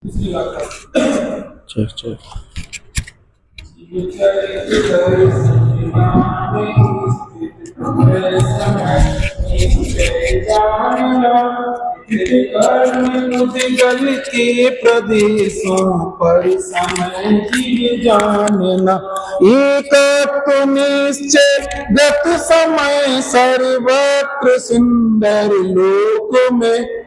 Check check गल के प्रदेशों पर समय की जानना एक तो निश्चय गत समय सर्वत्र सुंदर लोक में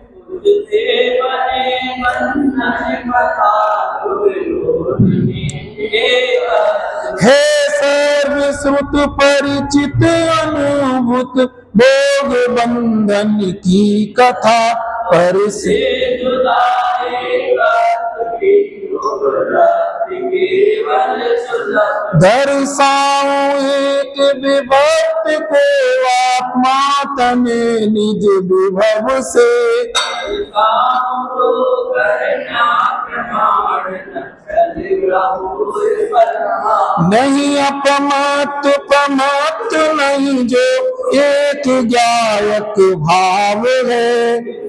है सर्वश्रुत परिचित अनुभूत भोग बंधन की कथा पर से दर्शाऊं एक विभक्त को आत्मा तने निज विभव से नहीं अपमत प्रमत नहीं जो एक गायक भाव है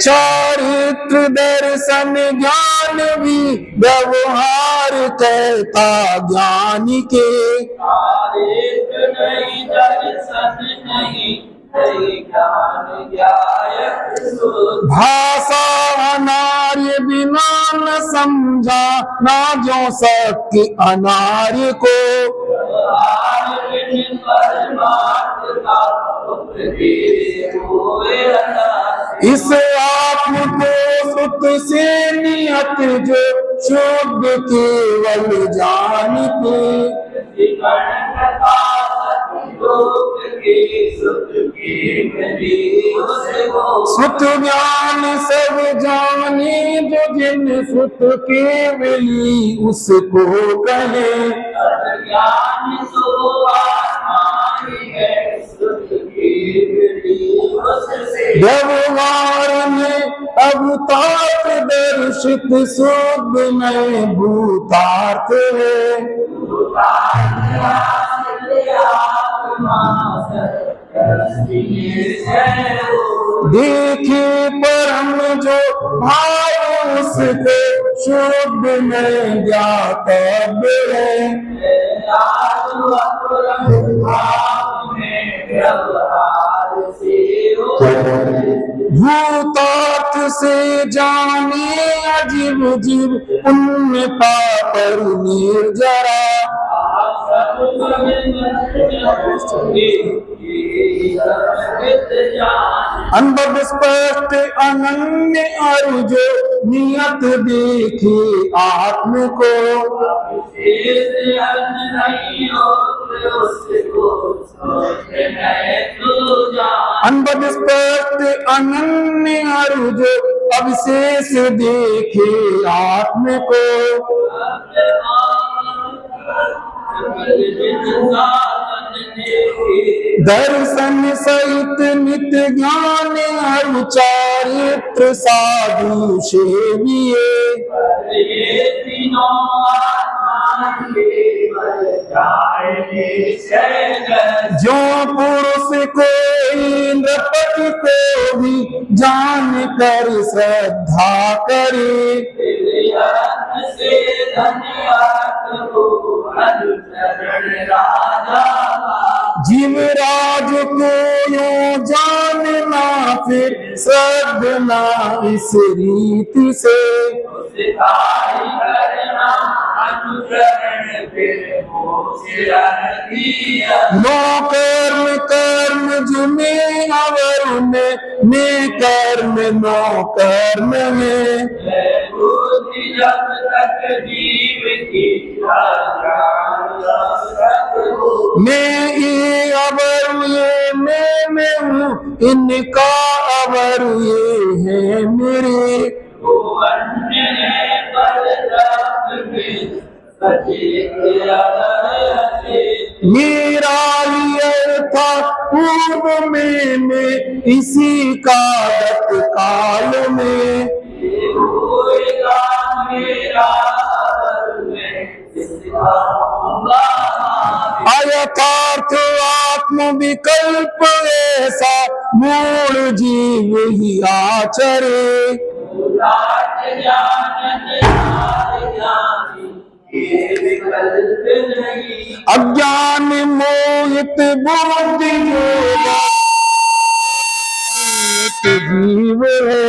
चारित्र दर्शन ज्ञान भी व्यवहार कहता ज्ञानी के भाषा अनार्य बिना न समझा ना जो सत्य अनार्य को इस आत्म को सुत से नियत जो शुद्ध केवल जानते सुत ज्ञान सब जाने जो जिन सुत केवली उसको कहे व्यवहार में अभूतार्थ दर्शित शुद्ध में भूतार्थ है देखे परम जो भाव उसको शुद्ध में ज्ञातव्य है भूतार्थ से जाने अजीब जीव पुण्य पाप निर्जरा अनुभव स्पष्ट अनन्य और जो नियत देखे आत्म को अनुभव स्पष्ट अनन्य और जो अविशेष देखे आत्म को दर्शन सहित नित्य ज्ञान और चारित्र साधु सेविये जो पुरुष को इंद्रपति को भी जान कर श्रद्धा करे जीवराज को यूं जानना फिर श्रद्धना इस रीति से नो कर्म कर्म जुमे अवर में कर्म नो कर्म में जब तक जीव की मैं ये अवर ये मैं हूँ इनका अवर ये है मेरे मेरा ये था पूर्व में मैं इसी का काल में अयथार्थ आत्म विकल्प ऐसा मूल जीव ही आचरे। अज्ञान मोहित बुद्धि जीव है।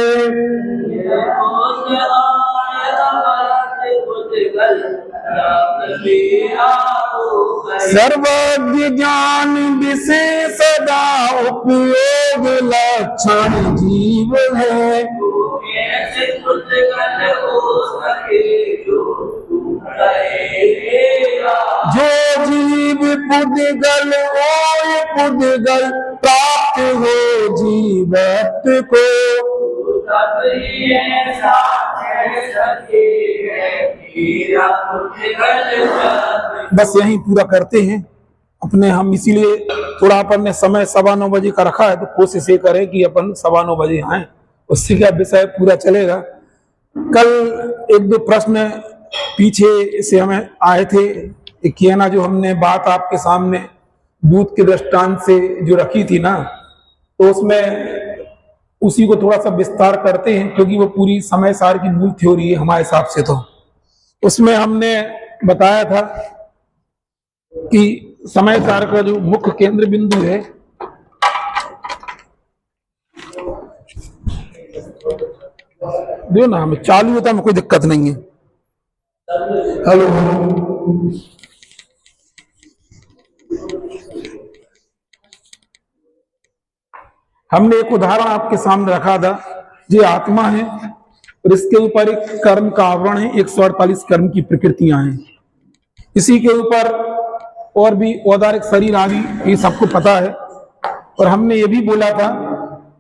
सर्वज्ञ ज्ञान विशेष सदा उपयोग लक्षण जीव है। जो जीव पुद्गल होय पुद्गल प्राप्त हो जीवत को। बस यही पूरा करते हैं अपने हम, इसीलिए थोड़ा अपन ने समय 9:15 बजे का रखा है, तो कोशिश ये करें कि अपन 9:15 बजे आए, उससे क्या विषय पूरा चलेगा। कल 1-2 प्रश्न पीछे से हमें आए थे कि है ना, जो हमने बात आपके सामने दूध के दृष्टांत से जो रखी थी ना, तो उसमें उसी को थोड़ा सा विस्तार करते हैं, क्योंकि वो पूरी समय सार की मूल थ्योरी है हमारे हिसाब से। तो उसमें हमने बताया था कि समय सार का जो मुख्य केंद्र बिंदु है, जो ना हमें चालू होता है, कोई दिक्कत नहीं है। हेलो, हमने एक उदाहरण आपके सामने रखा था, ये आत्मा है और इसके ऊपर एक कर्म का आवरण है, 148 कर्म की प्रकृतियां हैं। इसी के ऊपर और भी औदारिक शरीर आदि ये सबको पता है। और हमने ये भी बोला था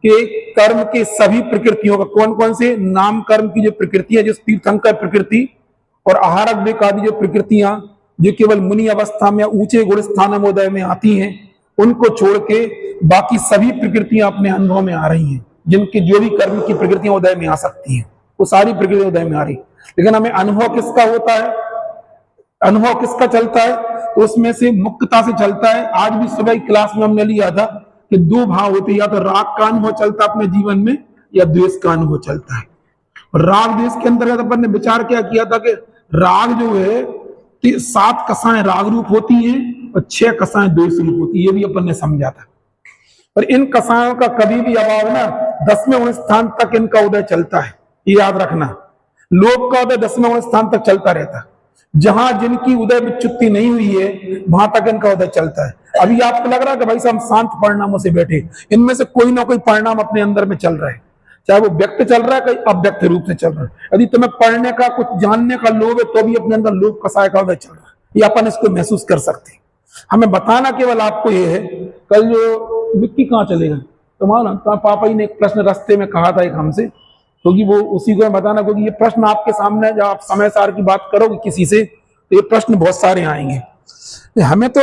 कि कर्म के सभी प्रकृतियों का कौन कौन से नाम कर्म की जो प्रकृति है, जो तीर्थंकर प्रकृति और आहारक वेक आदि जो प्रकृतियां जो केवल मुनि अवस्था में ऊंचे गुण स्थानमोदय में आती हैं, उनको छोड़ के बाकी सभी प्रकृतियां अपने अनुभव में आ रही हैं। जिनके जो भी कर्म की प्रकृतियां उदय में आ सकती हैं, वो सारी प्रकृति उदय में आ रही। लेकिन हमें अनुभव किसका होता है, अनुभव किसका चलता है, तो उसमें से मुक्तता से चलता है। आज भी सुबह की क्लास में हमने लिया था कि 2 भाव होते, या तो राग का अनुभव चलता है अपने जीवन में, या द्वेष का अनुभव चलता है। और राग द्वेष के अंतर्गत अपन ने विचार क्या किया था कि राग जो है 7 कसाएं राग रूप होती हैं और 6 कसाएं द्वेष रूप होती है, ये भी अपन ने समझा था। और इन कसायों का कभी भी अभाव ना 10वें स्थान तक इनका उदय चलता है, ये याद रखना। लोभ का उदय 10वें स्थान तक चलता रहता है। जहां जिनकी उदय विच्युत्ति नहीं हुई है, वहां तक इनका उदय चलता है। अभी आपको लग रहा है कि भाई साहब शांत परिणामों से बैठे, इनमें से कोई ना कोई परिणाम अपने अंदर में चल रहा है, चाहे वो व्यक्त चल रहा है, कहीं अव्यक्त रूप से चल रहा है। यदि तुम्हें पढ़ने का कुछ जानने का लोभ है, तो भी अपने अंदर लोभ कसाय का उदय चल रहा है, ये अपन इसको महसूस कर सकते हैं। हमें बताना केवल आपको ये है, कल जो विक्की कहाँ चलेगा, तुम्हारा पापा जी ने एक प्रश्न रास्ते में कहा था एक हमसे, क्योंकि वो उसी को बताना, क्योंकि ये प्रश्न आपके सामने जब आप समय सार की बात करोगे किसी से, तो ये प्रश्न बहुत सारे आएंगे। हमें तो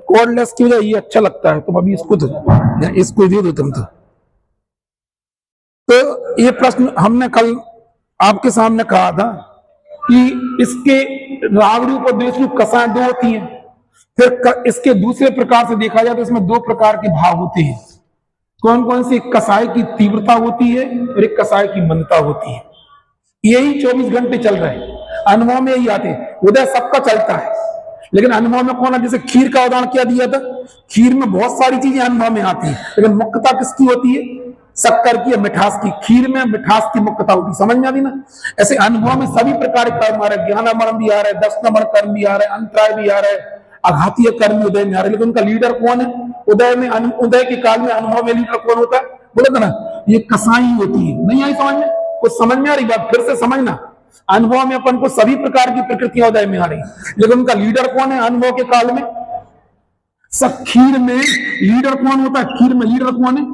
कॉर्डलेस की वजह ये अच्छा लगता है, तुम अभी इसको दे दो तुम। तो ये प्रश्न हमने कल आपके सामने कहा था कि इसके राग रूप और द्वेष रूप कसाएं 2 होती हैं। फिर इसके दूसरे प्रकार से देखा जाए तो इसमें 2 प्रकार के भाव होते हैं। कौन कौन सी, एक कसाय की तीव्रता होती है और एक कसाय की मंदता होती है। यही 24 घंटे चल रहे हैं, अनुभव में यही आते हैं। उदय सबका चलता है, लेकिन अनुभव में कौन है, जैसे खीर का उदाहरण क्या दिया था, खीर में बहुत सारी चीजें अनुभव में आती है, लेकिन मुक्तता किसकी होती है, शक्कर की या मिठास की। खीर में मिठास की मुक्तता होती है, समझ में आती ना। ऐसे अनुभव में सभी प्रकार के कर्म आ रहे, ज्ञानामरण भी आ रहे, दर्शनामरण कर्म भी आ रहे, अंतराय भी आ रहे, आघातीय कर्म उदय में आ रहे, लेकिन उनका लीडर कौन है, उदय में, उदय के काल में अनुभव में लीडर कौन होता है, बोला था ना, ये कसाई होती है। नहीं आई समझ में, कुछ समझ में आ रही बात, फिर से समझना। अनुभव में अपन को सभी प्रकार की प्रकृतियां उदय में आ रही, लेकिन उनका लीडर कौन है अनुभव के काल में। सब खीर में लीडर कौन होता है, खीर में लीडर कौन है,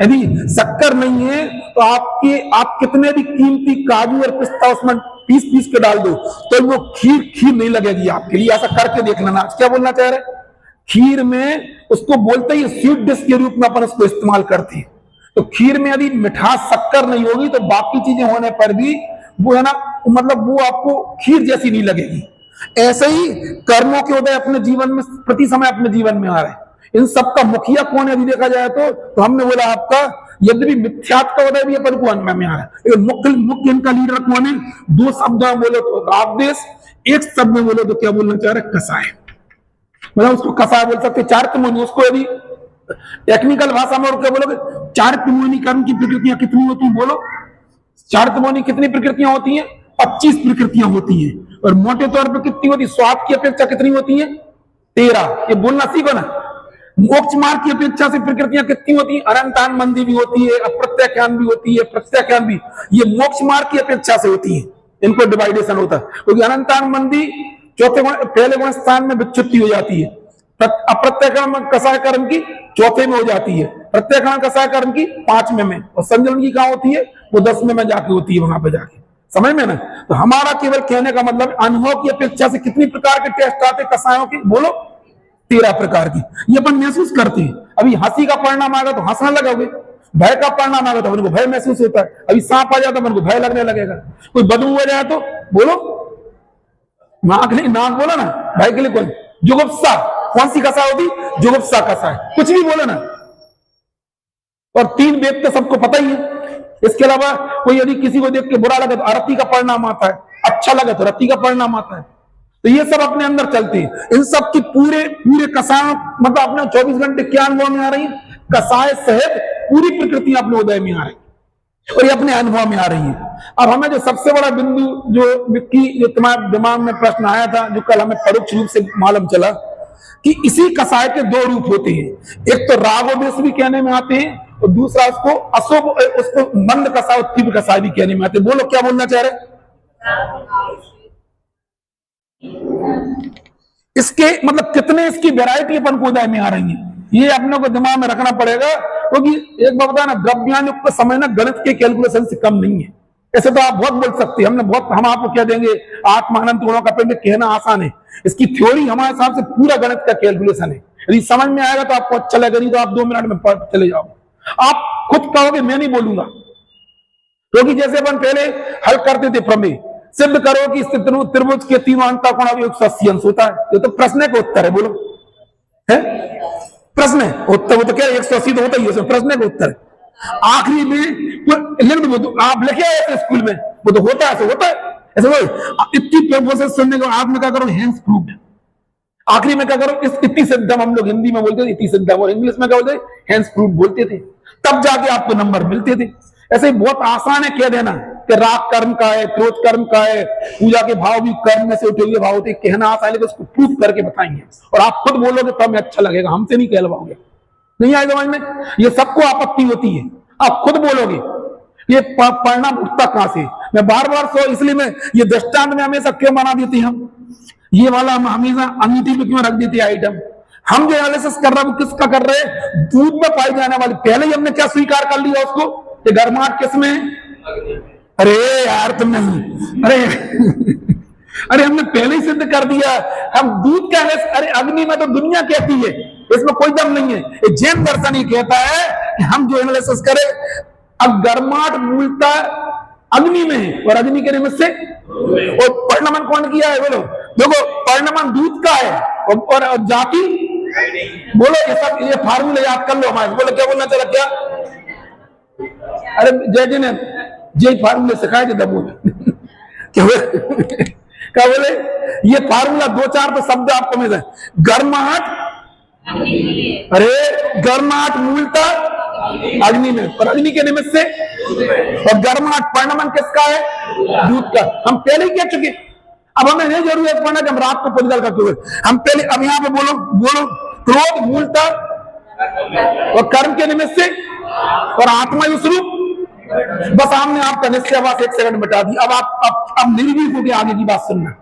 यदि शक्कर नहीं है तो आप कितने भी कीमती काजू और पिस्ता उसमें पीस के डाल दो, तो वो खीर नहीं लगेगी आपके लिए। ऐसा करके देख लेना। आज क्या बोलना चाह रहे, खीर में उसको बोलते ही स्वीट डिश के रूप में अपन उसको इस्तेमाल करते हैं। तो खीर में यदि मिठास शक्कर नहीं होगी तो बाकी चीजें होने पर भी वो है ना, मतलब वो आपको खीर जैसी नहीं लगेगी। ऐसे ही कर्मों के उदय अपने जीवन में प्रति समय अपने जीवन में आ रहे हैं। इन सबका मुखिया कौन है यदि देखा जाए तो हमने बोला आपका यद्यपि मिथ्यात्व का उदय भी अपन को अनुभव में आ रहा है। मुख्य इनका लीडर कौन है? दो शब्द में बोलो तो रागद्वेष, एक शब्द में बोलो तो क्या बोलना चाह रहे? कसाय। मतलब उसको कसाय बोल सकते, चारित्र्यमोहिनी। उसको यदि टेक्निकल भाषा में और क्या बोलोगे? चारित्र्यमोहिनी कर्म की प्रकृतियां कितनी होती हैं? बोलो, चारित्र्यमोहिनी कितनी प्रकृतियां होती हैं? 25 प्रकृतियां होती हैं। और मोटे तौर पर कितनी होती? स्वाद की अपेक्षा कितनी होती है? 13। ये बोलना सीखो ना। मोक्ष मार्ग की अपेक्षा से प्रकृतियां कितनी होती है? अनंतान मंदी भी होती है, अप्रत्याख्यान भी होती है, प्रत्याख्यान भी। ये मोक्ष मार्ग की अपेक्षा से होती है, इनको डिवाइडेशन होता है। क्योंकि अनंतान मंदी चौथे गुण, पहले गुण स्थान में विच्छुत्ति हो जाती है। अप्रत्याख्यान कसाय कर्म की चौथे में हो जाती है, प्रत्याख्यान कसाय कर्म की 5वें में, और संजलन की कहां होती है? वो 10वें में जाके होती है, वहां पे जाके। समझ में ना? तो हमारा केवल कहने का मतलब अनुभव की अपेक्षा से कितनी प्रकार के टेस्ट आते कसायों की? बोलो, 13 प्रकार की। ये अपन महसूस करते हैं। अभी हंसी का परिणाम आ गया तो हंसने लगोगे, भय का परिणाम आ गया तो अपन को भय महसूस होता है। अभी सांप आ जाए तो अपन को भय लगने लगेगा, कोई बदबू हो जाए तो बोलो, नाक नहीं, नाक बोलो ना, भय के लिए कौन? जुगुप्सा। कौन सी कसाय होती? जुगुप्सा कसाय। कुछ भी बोलो ना। और 3 वेद तो सबको पता ही है। इसके अलावा कोई यदि किसी को देख के बुरा लगे तो अरति का परिणाम आता है, अच्छा लगे तो रति का परिणाम आता है। तो ये सब अपने अंदर चलती है। इन सब की पूरे कसाय, मतलब अपने 24 घंटे क्या अनुभव में आ रही है? कसाय सहित पूरी प्रकृति अपने उदय में आ रही है और ये अपने अनुभव में आ रही है। अब हमें जो सबसे बड़ा बिंदु जो तुम्हारे दिमाग में प्रश्न आया था, जो कल हमें परोक्ष रूप से मालूम चला कि इसी कसाय के 2 रूप होते हैं। एक तो रागोदेश भी कहने में आते हैं और दूसरा उसको मंद कसाय, तीव्र कसाय भी कहने में आते हैं। बोलो, क्या बोलना चाह रहे? इसके मतलब कितने इसकी वैरायटी अपन को उदय में आ रही है, ये अपने को दिमाग में रखना पड़ेगा। क्योंकि एक बात बताया ना, द्रव्यानुग का समय ना गणित के कैलकुलेशन से कम नहीं है। ऐसे तो आप बहुत बोल सकते हैं, हम आपको कह देंगे आत्मानंद गुणों का पेड़ कहना आसान है। इसकी थ्योरी हमारे हिसाब से पूरा गणित का कैलकुलेशन है। यदि समझ में आएगा तो आपको अच्छा लगेगा, नहीं तो आप 2 मिनट में पढ़ चले जाओ। आप खुद कहोगे, मैं नहीं बोलूंगा। क्योंकि जैसे अपन पहले हल करते थे प्रमेय, सिद्ध करो कि त्रिभुज के तीनों अंतःकोण 180 अंश होता है। ये तो प्रश्न का उत्तर है। बोलो, है प्रश्न है उत्तर? वो तो क्या 180 तो होता ही है, प्रश्न का उत्तर है। आखिरी में लिख दो, आप लिखे आए स्कूल में, वो तो होता है, ऐसे होता है, ऐसे इतनी प्रोसेस सुनने को आप में क्या करो? Hence proved. आखिरी में क्या करो? इतनी सिद्धम हम लोग हिंदी में बोलते थे, इतनी सिद्धम, और इंग्लिश में क्या बोलते? हैंस प्रूव्ड बोलते थे, तब जाके आपको नंबर मिलते थे। ऐसे ही बहुत आसान है कह देना कि राग कर्म का है, क्रोध कर्म का है, पूजा के भाव भी कर्म में से उठे हुए भाव होते। कहना आसान है, उसको प्रूफ करके बताएंगे और आप खुद बोलोगे तब अच्छा लगेगा, हमसे नहीं कहलवाओगे। नहीं आएगा समझ में? ये सबको आपत्ति होती है, आप खुद बोलोगे। ये परिणाम उठता कहां से? मैं बार बार इसलिए मैं ये दृष्टांत में हमेशा क्यों बना देती हम, ये वाला हम हमेशा अंगीठी में क्यों रख देती आइटम? हम जो एनालिसिस कर रहे हैं वो किसका कर रहे हैं? दूध में पाई जाने वाली। पहले ही हमने क्या स्वीकार कर लिया उसको? ये गर्माहट किसमें? अरे यार तुम नहीं, अरे हमने पहले ही सिद्ध कर दिया। हम दूध का अरे अग्नि में तो दुनिया कहती है, इसमें कोई दम नहीं है। जैन दर्शन ही कहता है कि हम जो एनालिसिस करें, अब गर्माहट मूलता अग्नि में है और अग्नि के निमित्त से, और परिणमन कौन किया है? बोलो, देखो परिणमन दूध का है और जाति, बोलो ये सब, ये फार्मूला याद कर लो हमारे। बोलो, क्या बोलना चला? क्या? अरे जय जी ने जे फार्मूले सिखाए थे दबो क्या बोले? ये फार्मूला 2-4 तो शब्द आपको मिल जाए। गर्माहट, अरे गर्माहट मूलता अग्नि में और अग्नि के निमित्त से, और गर्माहट परिणमन किसका है? दूध का। हम पहले ही कह चुके, अब हमें नहीं जरूरत पड़ना कि हम रात को पुलिदल करते हुए, हम पहले अब यहां पे बोलो क्रोध मूलता और कर्म के निमित्त से और आत्मा स्वरूप। बस हमने आपका निश्चयवास 1 सेकंड बता दी। अब आप निर्भीक होकर आगे की बात सुनना।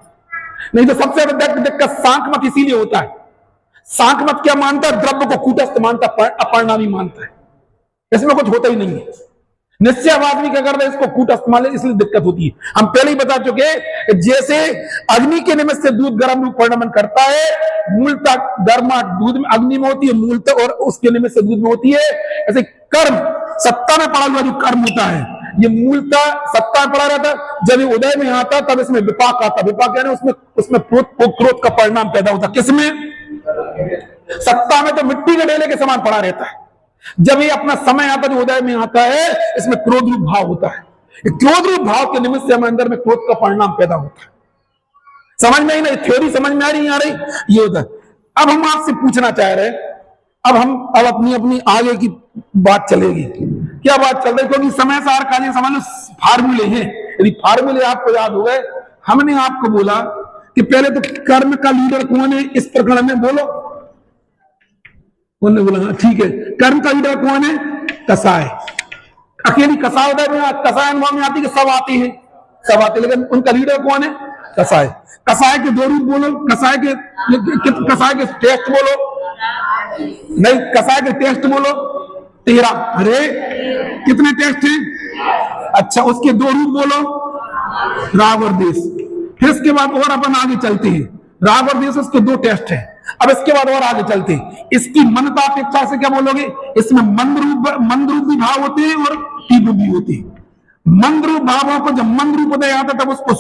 नहीं तो सबसे दिक्कत सांख मत इसीलिए होता है। सांख मत क्या मानता है? द्रव्य को कूटस्थ मानता, अपरिणामी मानता है। इसमें कुछ होता ही नहीं है। निश्चयवाद भी क्या करता है? इसको कूटस्थ मान ले, इसलिए दिक्कत होती है। हम पहले ही बता चुके, जैसे अग्नि के निमित्त से दूध गर्म रूप परिणमन करता है, मूलता गर्माहट दूध में अग्नि में होती है मूलता, और उसके निमित्त से दूध में होती है। ऐसे कर्म सत्ता में पड़ा हुआ जो कर्म होता है, ये मूलतः सत्ता में पड़ा रहता, जब ये उदय में आता तब इसमें विपाक आता। विपाक यानी उसमें क्रोध का परिणाम पैदा होता। किसमें? सत्ता में तो मिट्टी के ढेले के समान पड़ा रहता है, जब ये अपना समय आता जो उदय में आता है, इसमें क्रोध रूप भाव होता है। क्रोध रूप भाव के निमित्त से हमारे अंदर में क्रोध का परिणाम पैदा होता है। समझ में आई ना? थ्योरी समझ में आ रही? आ रही? ये होता है। अब हम आपसे पूछना चाह रहे हैं, अब अपनी आगे की बात चलेगी। क्या बात चल रही? क्योंकि समय सार का समझ लो फार्मूले हैं। यदि फार्मूले आपको याद हो गए, हमने आपको बोला कि पहले तो कर्म का लीडर कौन है इस प्रकरण में? बोलो। उन्होंने बोला ठीक है। कर्म का लीडर कौन है? कसाय। अकेली कसाय उदय में, कसाय अनुभव में आती कि सब आती है? सब आती, लेकिन उनका लीडर कौन है? कसाय। कसाय के दो रूप बोलो। कसाय के टेस्ट बोलो। नहीं, कसाय के टेस्ट बोलो 13। अरे कितने टेस्ट हैं? अच्छा, उसके दो रूप बोलो, राग और देश। फिर इसके बाद और अपन आगे चलते हैं। राग और देश उसके दो टेस्ट हैं। अब इसके बाद और आगे चलते हैं। इसकी मनता अपेक्षा से क्या बोलोगे? इसमें मंद रूप भी भाव होते हैं और तीव्र भी होते हैं। मंद रूप भावों को जब मंद रूप उदय आता तब उसको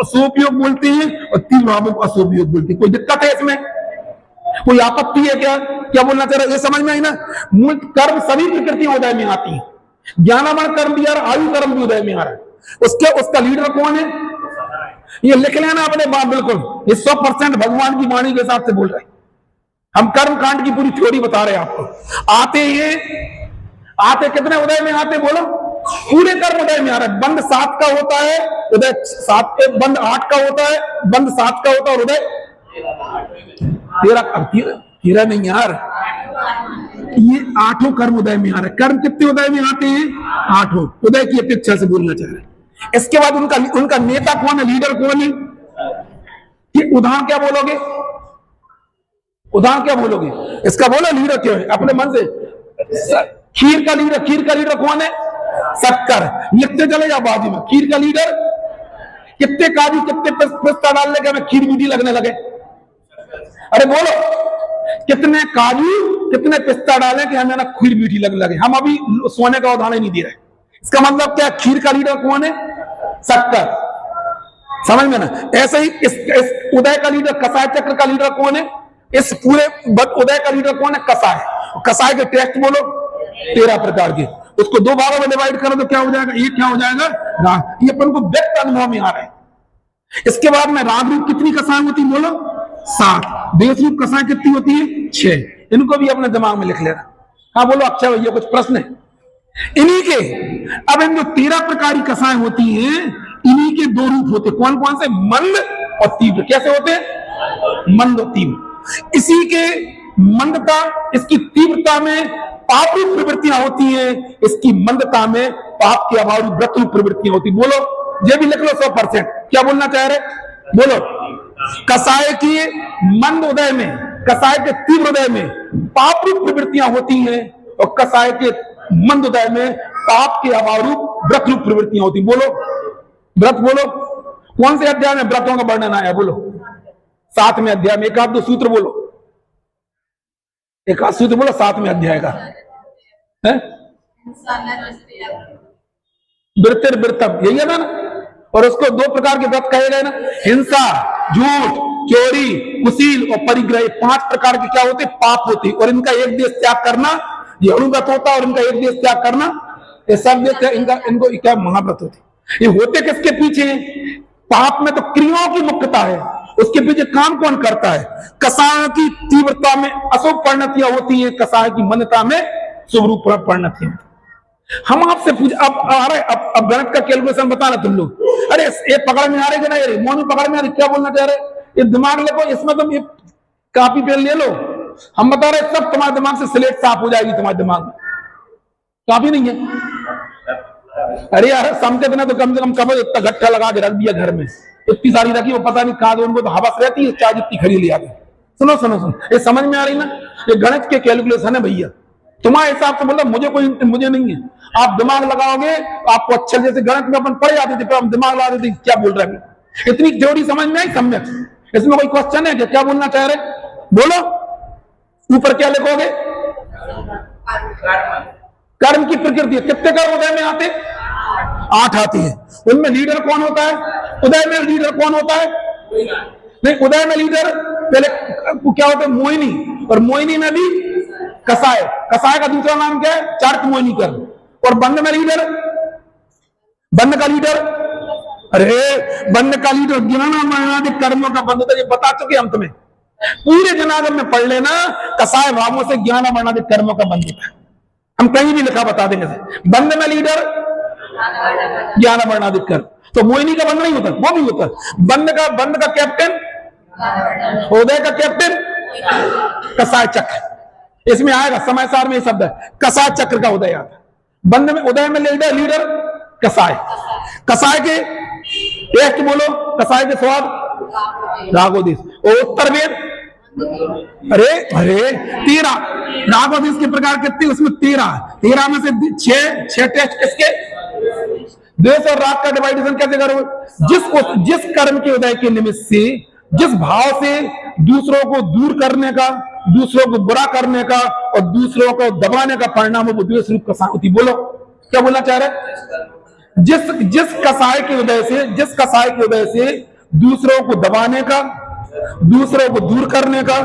सोपयोग बोलते हैं और तीव्र भावों को असोपयोग बोलते हैं। कोई दिक्कत है इसमें? कोई आपत्ति है क्या? क्या बोलना चाह रहे? ये समझ में आई ना? मूल कर्म सभी प्रकृतियां उदय में आती हैं। ज्ञानामण कर्म भी आ रहा, आयु कर्म भी उदय में आ रहा है। उसका लीडर कौन है? ये लिख लेना अपने बाप, बिल्कुल। ये 100% भगवान की वाणी के हिसाब से बोल रहे हैं। हम कर्म कांड की पूरी थ्योरी बता रहे हैं आपको। आते कितने उदय में आते? बोलो। पूरे कर्म उदय में आ रहा है। बंद 7 का होता है, उदय 7 के, बंद 8 का होता है, बंद 7 का होता है और उदय 13 नहीं यार, ये 8 कर्म उदय में आ रहे हैं। कर्म कितने उदय में आते हैं? 8 उदय की अपेक्षा से बोलना चाह रहे हैं। इसके बाद उनका नेता कौन है? लीडर कौन है? ये उदाहरण क्या बोलोगे? उदाहरण क्या बोलोगे? इसका बोलो लीडर क्यों है अपने मन से। खीर का लीडर कौन है? शक्कर। लिखते चले जाओ बाजू में। खीर का लीडर, कितने काजू कितने पिस्ता डालने के हमें खीर मीठी लगने लगे? अरे बोलो, कितने काजू कितने पिस्ता डालें कि हमें ना खीर मीठी लगने लगे? हम अभी सोने का उदाहरण नहीं दे रहे। इसका मतलब क्या? खीर का लीडर कौन है? शक्कर। समझ में ना? ऐसे ही इस उदय का लीडर, कसाय चक्र का लीडर कौन है? इस पूरे उदय का लीडर कौन है? कसाय। कसाय के टेस्ट बोलो 13 प्रकार के। उसको 2 भागों में डिवाइड करो तो क्या हो जाएगा? ये क्या हो जाएगा? राग। ये अपन को व्यक्त अनुभव में आ रहा है। इसके बाद में राग रूप कितनी कसाय होती? बोलो 7। देश रूप कसाय कितनी होती है? 6। इनको भी अपने दिमाग में लिख लेना। हाँ बोलो। अच्छा भैया कुछ प्रश्न है? इन्हीं के, अब इन जो 13 प्रकार की कसाएं होती हैं, इन्हीं के 2 रूप होते। कौन कौन से? मंद और तीव्र। कैसे होते हैं? मंद और तीव्र। इसी के मंदता, इसकी तीव्रता में पाप रूप प्रवृत्तियां होती हैं, इसकी मंदता में पाप के अभाव व्रत रूप प्रवृत्तियां होती। बोलो, ये भी लिख लो 100%। क्या बोलना चाह रहे? बोलो। कसाय की मंद उदय में, कसाय के तीव्र उदय में पाप रूप प्रवृत्तियां होती हैं और कसाय के मंद उदय में पाप के अभाव रूप व्रत रूप प्रवृत्तियां होती। बोलो व्रत। बोलो कौन से अध्याय में व्रतों का वर्णन आया? बोलो 7वें अध्याय में। एक आध 2 सूत्र बोलो। एक आध सूत्र बोलो 7वें अध्याय का है। वृत्तम, यही है ना? और उसको 2 प्रकार के व्रत कहे गए ना, हिंसा, झूठ, चोरी, कुशील और परिग्रह। 5 प्रकार के क्या होते? पाप होते। और इनका एक देश त्याग करना ये अणुव्रत होता है और इनका एक देश त्याग करना ये सब देश इनको क्या महाव्रत होते। ये होते किसके पीछे? पाप में तो क्रियाओं की मुख्यता है, उसके पीछे काम कौन करता है? कसाय की तीव्रता में अशुभ परिणतियां होती हैं, कसाय की मंदता में शुभ रूप परिणतियां। हम आपसे पूछ अब गणित का कैलकुलेशन बताना तुम लोग। अरे ये पकड़ में आ रहे ना? ये मोनू पकड़ में आ रही? क्या बोलना चाह रहे? ये दिमाग लगो, इसमें तुम ये कापी पेन ले लो। हम बता रहे सब तुम्हारे दिमाग से स्लेट साफ हो जाएगी। तुम्हारे दिमाग में काफी नहीं है? अरे यार समझे ना तो कम से कम कब इतना गट्ठा लगा के रख दिया घर में, इतनी सारी रखी, वो पता नहीं कहा। उनको तो हवस रहती है चाय जितनी खड़ी ले आते। सुनो सुनो सुनो, ये समझ में आ रही ना? ये गणित के कैलकुलेशन है भैया। तुम्हारे हिसाब से मतलब मुझे नहीं है। आप दिमाग लगाओगे आपको अच्छा, जैसे गणित में अपन पढ़ जाते थे, पर हम दिमाग लगा देते क्या बोल रहे हैं। इतनी थ्योरी समझ में आई? सम्यक। इसमें कोई क्वेश्चन है क्या बोलना चाह रहे? बोलो। ऊपर क्या लिखोगे? कर्म की प्रकृति। कितने कर्म उदय में आते? 8 आती है। उनमें लीडर कौन होता है? उदय में लीडर कौन होता है? नहीं, उदय में लीडर पहले क्या होता है? मोहिनी। और मोहिनी में भी कसाय। कसाय का दूसरा नाम क्या है? चार्क मोहिनी कर। और बंद में लीडर, बंद का लीडर, अरे बंद का लीडर ज्ञान मरणादि कर्मों का बंध होता है, ये बता चुके अंत में। पूरे जनागम में पढ़ लेना, कसाय भावों से ज्ञान मरणादि कर्मों का बंध होता है। हम कहीं भी लिखा बता देंगे। बंद में लीडर ज्ञान मरणादि कर्म, तो मोहिनी का बंद नहीं होता, वो भी होता है। बंद का कैप्टन, उदय का कैप्टन कसाय चक्र। इसमें आएगा समय सार में ये शब्द है, कसाय चक्र का उदय आता है। बंद में, उदय में लीडर कसाय। कसाय के टेस्ट बोलो, कसाय के स्वाद रागोदेश। और उत्तर वेद, अरे 13 रागोदेश के प्रकार कितने? उसमें 13 में से 6 टेस्ट किसके? द्वेष और राग का डिवाइडेशन कैसे करोगे? जिस कर्म के उदय के निमित्त से, जिस भाव से दूसरों को दूर करने का, दूसरों को बुरा करने का और दूसरों को दबाने का परिणाम वो द्वेष रूप कसाय होती। बोलो क्या बोलना चाह रहे? जिस कसाय के उदय से दूसरों को दबाने का, दूसरों को दूर करने का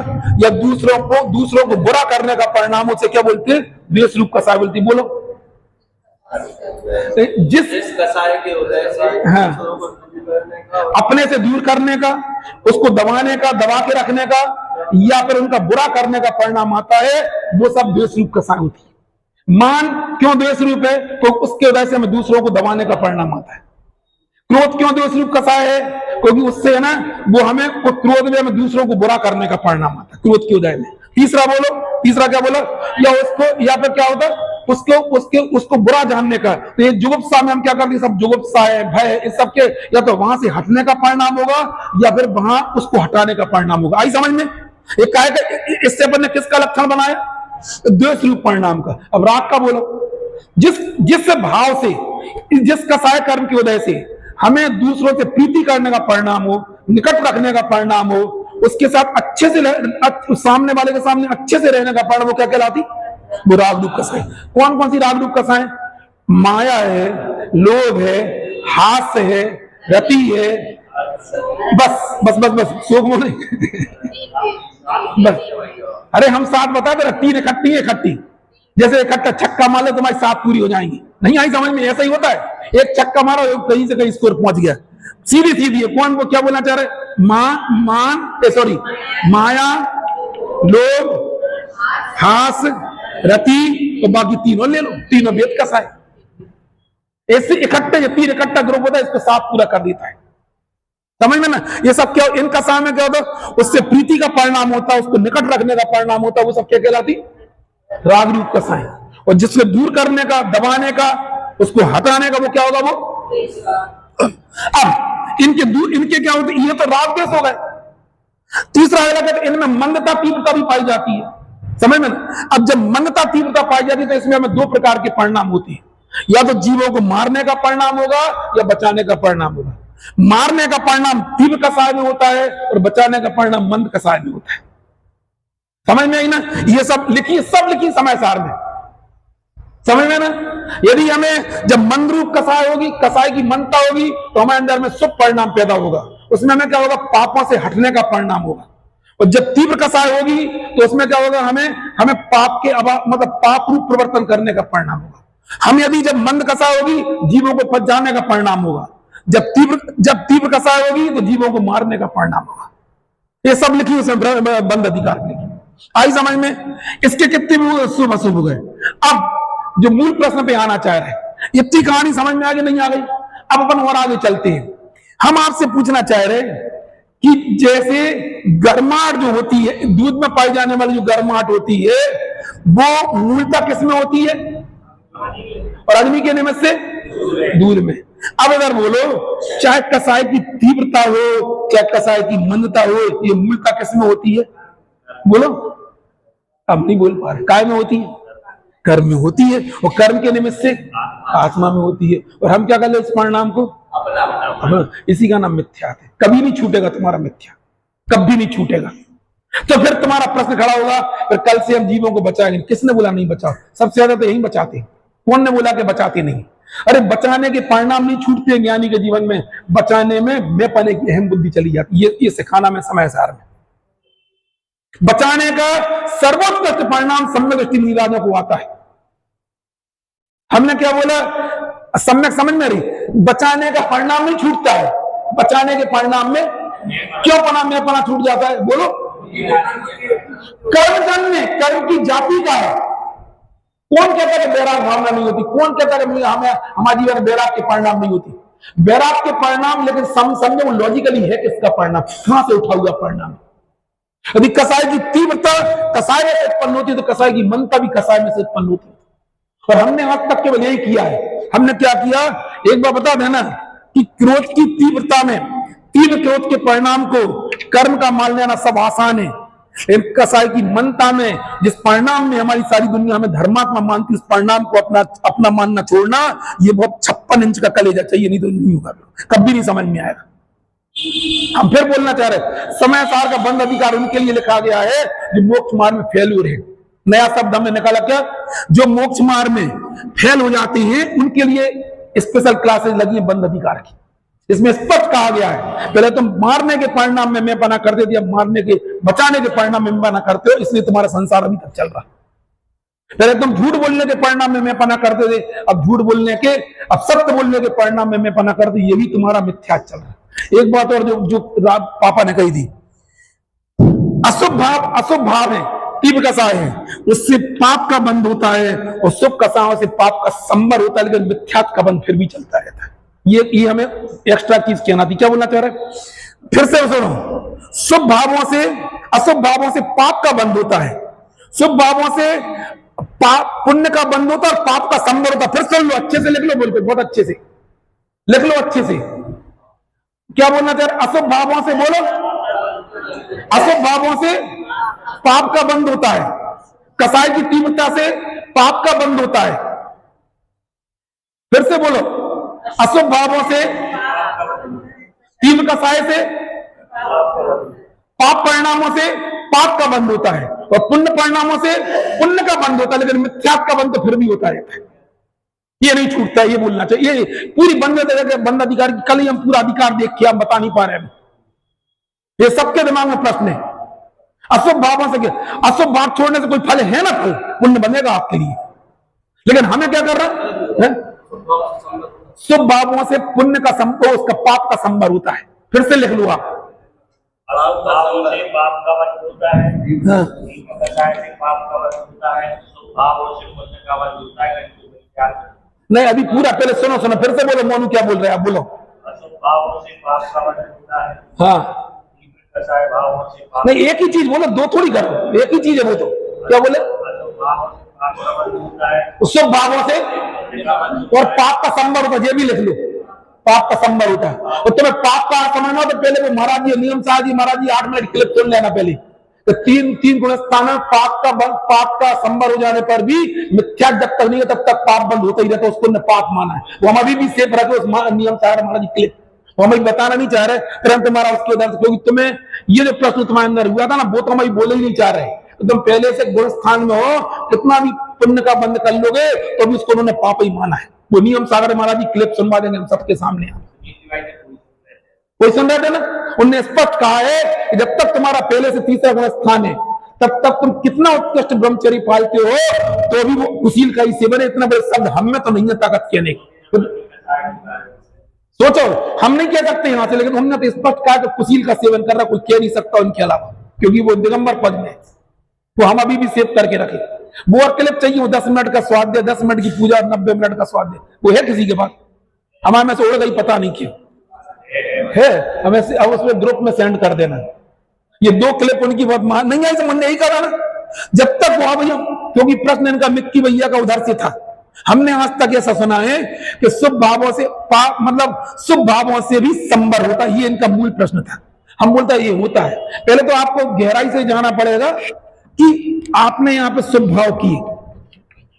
या दूसरों को बुरा करने का परिणाम उसे क्या बोलते हैं? द्वेष रूप कसाय बोलती। बोलो जिस कसाय के उदय से, हाँ, अपने से दूर करने का, उसको दबाने का, दबा के रखने का या फिर उनका बुरा करने का परिणाम आता है, वो सब द्वेष रूप कसाय होती है। मान क्यों द्वेष रूप है? तो उसके उदय से हमें दूसरों को दबाने का परिणाम आता है। क्रोध क्यों द्वेष रूप कसाय है? क्योंकि उससे है ना, वो हमें क्रोध में हमें दूसरों को बुरा करने का परिणाम आता है क्रोध के उदय में। तीसरा बोलो, तीसरा क्या बोला? या उसको, या फिर क्या होता है? उसको बुरा जानने का। तो ये जुगुप्सा में हम क्या करते हैं? सब जुगुप्सा है, भय, इस सब के या तो वहां से हटने का परिणाम होगा या फिर वहां उसको हटाने का परिणाम होगा। आई समझ में? ये काय का, इससे अपन ने किसका लक्षण बनाया? द्वेष रूप परिणाम का। अब राग का बोलो, जिस भाव से, जिस कसाय कर्म के उदय से हमें दूसरों से प्रीति करने का परिणाम हो, निकट रखने का परिणाम हो, उसके साथ अच्छे से, सामने वाले के सामने अच्छे से रहने का परिणाम, वो क्या कहलाती? वो राग रूप कसाय। कौन कौन सी राग रूप कसाय? माया है, लोभ है, हास्य है, रति है, बस शोक मोह बस। अरे हम 7 बता दे, 3 इकट्ठी, जैसे इकट्ठा छक्का मार ले तुम्हारी 7 पूरी हो जाएंगी। नहीं आई समझ में? ऐसा ही होता है, एक छक्का मारो, कहीं से कहीं स्कोर पहुंच गया। सीधी है। कौन को क्या बोलना चाह रहे? माया, लोभ, हास्य, रति, तो बाकी तीनों ले लो, तीनों वेद कसाय। ऐसे इकट्ठे, 3 इकट्ठा ग्रुप होता है, इसको 7 पूरा कर देता है। समझ में ना? ये सब क्या, इन कसाय में क्या होता? उससे प्रीति का परिणाम होता है, उसको निकट रखने का परिणाम होता है, वो सब क्या कहलाती? राग रूप कसाय। और जिससे दूर करने का, दबाने का, उसको हटाने का, वो क्या होगा? वो अब इनके क्या होते? ये तो राग देश हो गए। तीसरा है, इनमें मंदता तीव्रता भी पाई जाती है। समझ में ना? अब जब मंदता तीव्रता पाई जाती है तो इसमें हमें 2 प्रकार के परिणाम होते हैं। या तो जीवों को मारने का परिणाम होगा या बचाने का परिणाम होगा। मारने का परिणाम तीव्र कसाय में होता है और बचाने का परिणाम मंद कसाय में होता है। समझ में आई ना? ये सब लिखी समय सार में। समझ में ना? यदि हमें जब मंद रूप कसाय होगी, कसाय की मंदता होगी, तो हमारे अंदर में शुभ परिणाम पैदा होगा। उसमें हमें क्या होगा? पापों से हटने का परिणाम होगा। और जब तीव्र कसाय होगी तो उसमें क्या होगा? हमें पाप के मतलब पाप रूप प्रवर्तन करने का परिणाम होगा। हम यदि जब मंद कसाय होगी, जीवों को फंस जाने का परिणाम होगा। जब तीव्र कसाय होगी तो जीवों को मारने का परिणाम होगा। ये सब लिखी उसमें बंद अधिकार लिखी। आई समझ में? इसके कितने शुभ अशुभ गए। अब जो मूल प्रश्न पे आना चाह रहे हैं, इतनी कहानी समझ में आ गई? नहीं आ गई? अब अपन और आगे चलते हैं। हम आपसे पूछना चाह रहे हैं कि जैसे गर्माहट जो होती है, दूध में पाई जाने वाली जो गर्माहट होती है, वो मूलतः किसमें होती है? और अग्नि के निमित्त से दूध में। अब अगर बोलो, चाहे कसाय की तीव्रता हो, चाहे कसाय की मंदता हो, ये मूलतः किसमें होती है? बोलो। अब नहीं बोल पा रहे। काय में होती है? कर्म में होती है। और कर्म के निमित्त से आत्मा में होती है। और हम क्या कर ले इस परिणाम को? इसी का नाम मिथ्या है। कभी नहीं छूटेगा तुम्हारा मिथ्या, कभी नहीं छूटेगा। तो फिर तुम्हारा प्रश्न खड़ा होगा, फिर कल से हम जीवों को बचाएंगे। किसने बोला नहीं बचाओ? सबसे ज्यादा तो यही बचाते हैं। कौन ने बोला कि बचाते नहीं? अरे बचाने के परिणाम नहीं छूटते हैं ज्ञानी के जीवन में, बचाने में मैं पाने की अहम बुद्धि चली जाती है। ये सिखाना मैं समय सार में, बचाने का सर्वोत्कृष्ट परिणाम सम्यक दृष्टि मुनिराजों को आता है। हमने क्या बोला, सम्यक समझ में रही, बचाने का परिणाम नहीं छूटता है, बचाने के परिणाम में क्यों पना छूट जाता है, बोलो। कर्मजन्य, कर्म की जाति का है। कौन कहता है कि बैराग भावना नहीं होती, कौन कहता है कि हमें हमारे जीवन में बैराग के परिणाम नहीं होती, बैराग के परिणाम, लेकिन समझे वो लॉजिकली है किसका परिणाम, कहां से उठा हुआ परिणाम। यदि कसाय की तीव्रता कसाय में से उत्पन्न होती है तो कसाय की मनता भी कसाय में से उत्पन्न होती है। और हमने आज तक केवल यही किया है। हमने क्या किया, एक बार बता देना कि क्रोध की तीव्रता में, तीव्र क्रोध के परिणाम को कर्म का मान लेना सब आसान है। कसाई की मनता में जिस परिणाम में हमारी सारी दुनिया हमें धर्मात्मा मानती, उस परिणाम को अपना मानना छोड़ना, ये बहुत 56 इंच का कलेजा चाहिए, नहीं तो नहीं होगा, कभी नहीं समझ में आएगा। हम फिर बोलना चाह रहे, समय सार का बंद अधिकार उनके लिए लिखा गया है जो मोक्ष मार्ग में फेल्यूर है। नया शब्द हमने निकाला क्या, जो मोक्ष मार्ग में फेल हो जाते हैं उनके लिए स्पेशल क्लासेस लगी है बंद अधिकार की। इसमें स्पष्ट कहा गया है, पहले तुम मारने के परिणाम में मैं पना करते थे, अब मारने के बचाने के परिणाम में मैं पना करते हो, इसलिए तुम्हारा संसार अभी तक चल रहा। पहले तुम झूठ बोलने के परिणाम में मैं पना करते थे, अब झूठ बोलने के, अब सत्य बोलने के परिणाम में मैं पना करते, ये भी तुम्हारा मिथ्या चल रहा है। एक बात और जो पापा ने कही थी, अशुभ भाव है, तीव्र कसाय है, उससे पाप का बंध होता है, और शुभ कसाओं से पाप का संबर होता है, लेकिन मिथ्यात्व का बंध फिर भी चलता रहता है। ये हमें एक्स्ट्रा चीज कहना थी। क्या बोलना चाह रहे, फिर से सुनो, शुभ भावों से अशुभ भावों से पाप का बंध होता है, शुभ भावों से पुण्य का बंध होता है, और पाप का संबर होता है। फिर सुन लो, अच्छे से लिख लो, बोलते बहुत अच्छे से लिख लो, अच्छे से। क्या बोलना चाह रहे, अशुभ भावों से बोलो, अशुभ भावों से पाप का बंध होता है, कसाई की तीव्रता से पाप का बंध होता है। फिर से बोलो, अशुभ भावों से तीव्र कसाय से पाप परिणामों से पाप का बंध होता है, और पुण्य परिणामों से पुण्य का बंध होता है, लेकिन मिथ्यात्व का बंध तो फिर भी होता रहता है, ये नहीं छूटता है। ये बोलना चाहिए, ये पूरी बंद अधिकार की कल ही हम पूरा अधिकार देख के हम बता नहीं पा रहे हैं, ये सबके दिमाग में प्रश्न है। अशुभ भावों से क्या, अशुभ भाव छोड़ने से कोई फल है ना, फल पुण्य बनेगा आपके लिए, लेकिन हमें क्या कर रहा है, शुभ भावों से पुण्य का संभव, उसका पाप का संभव होता है। फिर से लिख लो आप, पाप का वध होता है, पाप का वध होता है, शुभ भावों से पुण्य का वध होता है। नहीं अभी पूरा पहले सुनो, फिर से बोलो, मोनू क्या बोल रहे हैं आप, बोलो। अशुभ भावों से पाप का वध होता है, हाँ भावों से पाप, नहीं एक ही चीज बोलो, दो थोड़ी करो, एक ही चीज है वो तो। क्या बोले, शुभ भावों से और पाप का संबर होता है, ये भी लिख लो, पाप का संबर होता है। और तुम्हें पाप का समझना हो तो पहले वो महाराज जी नियम शाह जी महाराज जी 8 मिनट क्लिप सुन लेना पहले। तो तीन गुण स्थान पाप का संबर हो जाने पर भी मिथ्या जब तक नहीं है तब तक पाप बंद होता ही रहता है, उसको ने पाप माना है। वो हम अभी भी सेफ रखे उस नियम शाह महाराज जी क्लिप, वो हम बताना नहीं चाह रहे तुरंत तुम्हारा उसके उधर, क्योंकि तुम्हें ये जो प्रश्न तुम्हारे अंदर हुआ था ना, वो तो हम अभी बोले ही नहीं चाह रहे। तो तुम पहले से गुण स्थान में हो, कितना भी पुण्य का बंद कर लोगे तो भी उसको उन्होंने पाप ही माना है। वो नियम सागर महाराज जी क्लिप सुनवा देंगे हम सबके सामने। कोई सुन रहे थे ना, उन्होंने स्पष्ट कहा है कि जब तक तुम्हारा पहले से तीसरा गुण स्थान है तब तक तुम कितना उत्कृष्ट ब्रह्मचर्य पालते हो तो भी वो कुशील का ही सेवन है। इतना बड़े शब्द हम में तो नहीं है ताकत कहने की। सोचो, हम नहीं कह सकते यहां से, लेकिन हमने तो स्पष्ट कहा कि कुशील का सेवन कर रहा कोई कह नहीं सकता उनके अलावा, क्योंकि वो दिगंबर पद में, तो हम अभी भी सेव करके रखे। वो और क्लिप चाहिए, वो 10 मिनट का स्वाद दे, 10 मिनट की पूजा 90 मिनट का स्वाद दे, वो है किसी के पास? हमारे में से उड़ गई, पता नहीं क्यों है। हमें अब उसमें ग्रुप में सेंड कर देना। ये 2 क्लिप उनकी बहुत महान नहीं आई, समझ नहीं करा ना जब तक वहां भैया, क्योंकि प्रश्न इनका मिक्की भैया का उधर से था। हमने आज तक ऐसा सुना है कि शुभ भावों से पाप, मतलब शुभ भावों से भी संबर होता है, ये इनका मूल प्रश्न था। हम बोलता है ये होता है। पहले तो आपको गहराई से जाना पड़ेगा कि आपने यहाँ पे शुभ भाव किए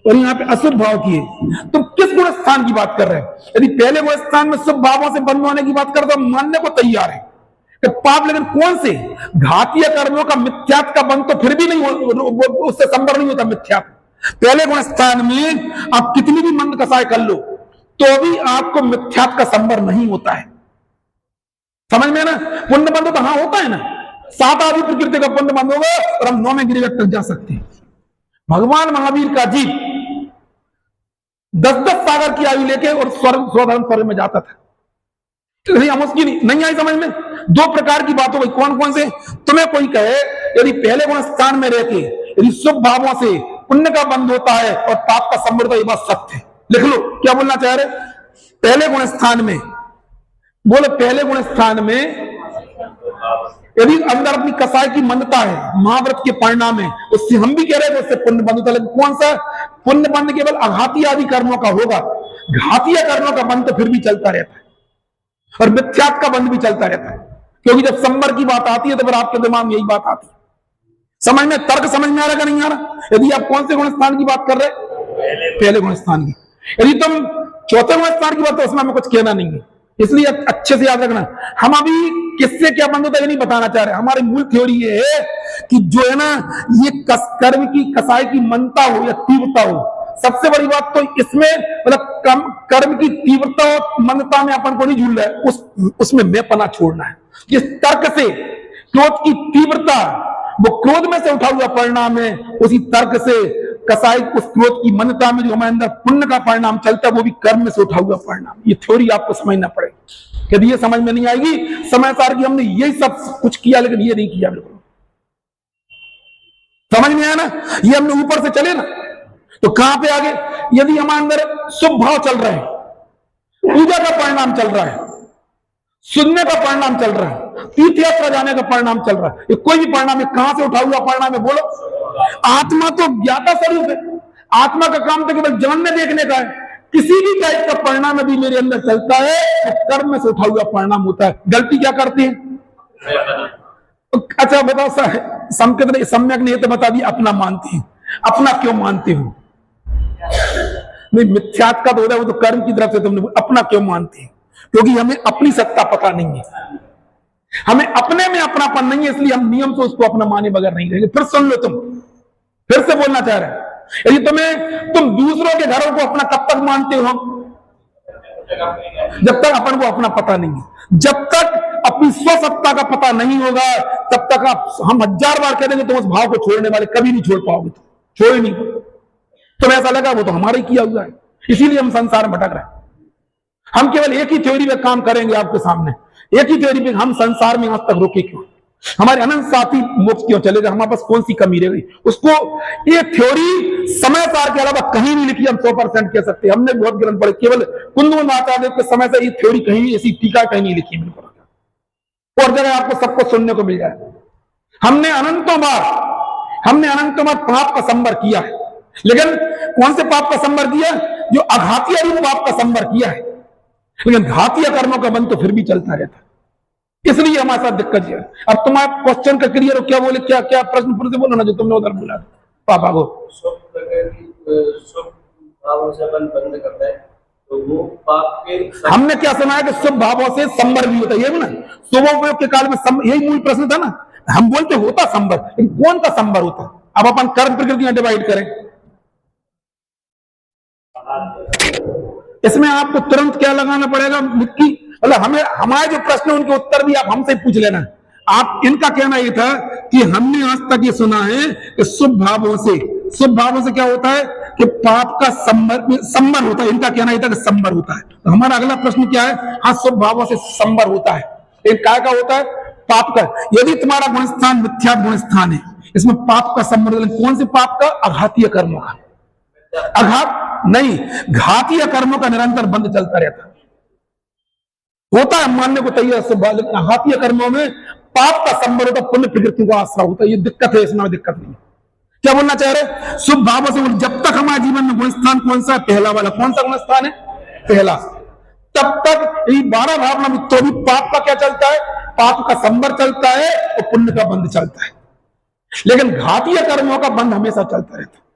और यहाँ पे अशुभ भाव किए, तो किस गुण स्थान की बात कर रहे हैं? यदि पहले गुण स्थान में शुभ भावों से बंद होने की बात कर तो मानने को तैयार है कि पाप, लेकिन कौन से घातीय कर्मों का मिथ्यात्व का बंद तो फिर भी नहीं, उससे संबर नहीं होता मिथ्यात्व। पहले गुण स्थान में आप कितनी भी मंद कसाय कर लो, तो भी आपको मिथ्यात्व का संवर नहीं होता है। समझ में ना? पुण्य बंध तो हाँ होता है ना, 7 आदि प्रकृति का पुण्य बंध होगा और हम 9वें गिरिवट तक जा सकते हैं। भगवान महावीर का जीव 10-10 सागर की आयु लेके और स्वधर्म स्वर्ग में जाता था। हम उसकी नहीं आई समझ में। 2 प्रकार की बातों भाई, कौन कौन से? तुम्हें कोई कहे यदि पहले गुण स्थान में रहते यदि शुभ भावों से पुण्य का बंध होता है और पाप का संवर होता है, ये बात सत्य है। लिख लो क्या बोलना चाह रहे। पहले गुण स्थान में बोलो, पहले गुण स्थान में यदि अंदर अपनी कसाई की मंदता है महाव्रत के परिणाम में, उससे हम भी कह रहे हैं उससे पुण्य बंध होता है। लेकिन कौन सा पुण्य बंध? केवल आघाती आदि कर्मों का होगा, घातीय कर्मों का बंध तो फिर भी चलता रहता है और मिथ्यात्व का बंध भी चलता रहता है। क्योंकि जब संवर की बात आती है तो फिर आपके दिमाग में यही बात आती है। समझ में, तर्क समझ में आ रहा है नहीं आ रहा? यदि आप कौन से गुण स्थान की बात कर रहे हैं? पहले गुण स्थान की। यदि तुम चौथे गुण स्थान की बात, तो उसमें हमें कुछ कहना नहीं है, इसलिए अच्छे से याद रखना। हम अभी किससे क्या बंध होता है ये नहीं बताना चाह रहे। हमारी मूल थ्योरी ये है कि जो है ना, ये कर्म की कसाई की मनता हो या तीव्रता हो, सबसे बड़ी बात तो इसमें मतलब कर्म की तीव्रता और मंदता में अपन को नहीं झूल रहा है, उसमें मैं पना छोड़ना है। जिस तर्क से क्रोध की तीव्रता वो क्रोध में से उठा हुआ परिणाम है, उसी तर्क से कसाई उस क्रोध की मंदता में जो हमारे अंदर पुण्य का परिणाम चलता है वो भी कर्म में से उठा हुआ परिणाम। ये थ्योरी आपको समझना पड़ेगी। यदि ये समझ में नहीं आएगी, समय सार की हमने यही सब कुछ किया लेकिन ये नहीं किया, बिल्कुल समझ में आया ना? ये हमने ऊपर से चले ना तो कहां पे आगे? यदि हमारे अंदर शुभ भाव चल रहे हैं, पूजा का परिणाम चल रहा है, सुनने का परिणाम चल रहा है, तीर्थ यात्रा जाने का परिणाम चल रहा है, ये कोई भी परिणाम है, कहां से उठा हुआ परिणाम है? बोलो। आत्मा तो ज्ञाता स्वरूप है, आत्मा का काम तो केवल जानने देखने का है। किसी भी टाइप का परिणाम यदि मेरे अंदर चलता है तो कर्म में से उठा हुआ परिणाम होता है। गलती क्या करते हैं? अच्छा बताओ, संकेत ने सम्यक ने तो बता दिया अपना मानते हैं। अपना क्यों मानते हो? नहीं, मिथ्यात्व का तो होता है, वो तो कर्म की तरफ से तुमने अपना क्यों मानते हैं? क्योंकि हमें अपनी सत्ता पता नहीं है, हमें अपने में अपनापन नहीं है, इसलिए हम नियम से उसको अपना माने बगैर नहीं रहेंगे। फिर सुन लो, तुम फिर से बोलना चाह रहे हैं। यदि तुम दूसरों के घरों को अपना कब तक मानते हो? जब तक अपन को अपना पता नहीं है। जब तक अपनी स्वसत्ता का पता नहीं होगा तब तक हम 1000 बार कह देंगे तुम उस भाव को छोड़ने वाले कभी नहीं छोड़ पाओगे, तुम छोड़े नहीं। तुम्हें ऐसा लगा वो तो हमारा ही किया हुआ है, इसीलिए हम संसार में भटक रहे हैं। हम केवल एक ही थ्योरी पे काम करेंगे आपके सामने, एक ही थ्योरी पे हम संसार में आज तक रुके क्यों? हमारे अनंत साथी मोक्ष क्यों चले गए? हमारे पास कौन सी कमी रह गई? उसको ये थ्योरी समय सार के अलावा कहीं नहीं लिखी, हम 100% कह सकते हैं। हमने बहुत ग्रंथ पढ़े, केवल कुंदन आचार्य के समय से ये थ्योरी कहीं ऐसी टीका कहीं नहीं लिखी बिल्कुल, और जगह आपको सबको सुनने को मिल जाए। हमने अनंतों बार पाप का संवर किया है, लेकिन कौन से पाप का संवर किया? जो अघातीय रूप पाप का संवर किया है, लेकिन घातीय कर्मों का बंध तो फिर भी चलता रहता है। इसलिए हमारे साथ दिक्कत है। अब तुम्हारे क्वेश्चन का क्लियर हो, क्या बोले, क्या क्या प्रश्न फिर से बोलो ना जो तुमने उधर बोला पापा को। शुभ भावों से बंध करता है तो वो पाप के, हमने क्या सुना है कि शुभ भावों से संवर भी होता है, ये ना शुभोपयोग के काल में यही मूल प्रश्न था ना। हम बोलते होता संवर, लेकिन कौन सा संवर होता? अब अपन कर्म प्रकृतियां डिवाइड करें, इसमें आपको तुरंत क्या लगाना पड़ेगा? मिट्टी। मतलब हमें हमारे जो प्रश्न उनके उत्तर भी आप हमसे पूछ लेना। आप इनका कहना यह था कि हमने आज तक ये सुना है कि शुभ भावों से क्या होता है कि पाप का संवर होता है। इनका कहना यह था कि संवर होता है। तो हमारा अगला प्रश्न क्या है? हाँ, शुभ भावों से संवर होता है, लेकिन क्या का होता है? पाप का। यदि तुम्हारा गुण स्थान मिथ्या गुण स्थान है, इसमें पाप का संवर, कौन से पाप का? अघातीय कर्मों का। अघात नहीं, घातीय कर्मों का निरंतर बंध चलता रहता होता है, मानने को तैयार सब, लेकिन घातीय कर्मों में पाप का संवर होता, पुण्य प्रकृति का आश्रय होता है। ये दिक्कत है, इसमें दिक्कत नहीं। क्या बोलना चाह रहे? शुभ भावों से जब तक हमारे जीवन में गुण स्थान कौन सा? पहला वाला। कौन सा गुण स्थान है? पहला। तब तक ये 12 भावना में तो भी पाप का क्या चलता है? पाप का संवर चलता है और पुण्य का बंध चलता है, लेकिन घातीय कर्मों का बंध हमेशा चलता रहता है।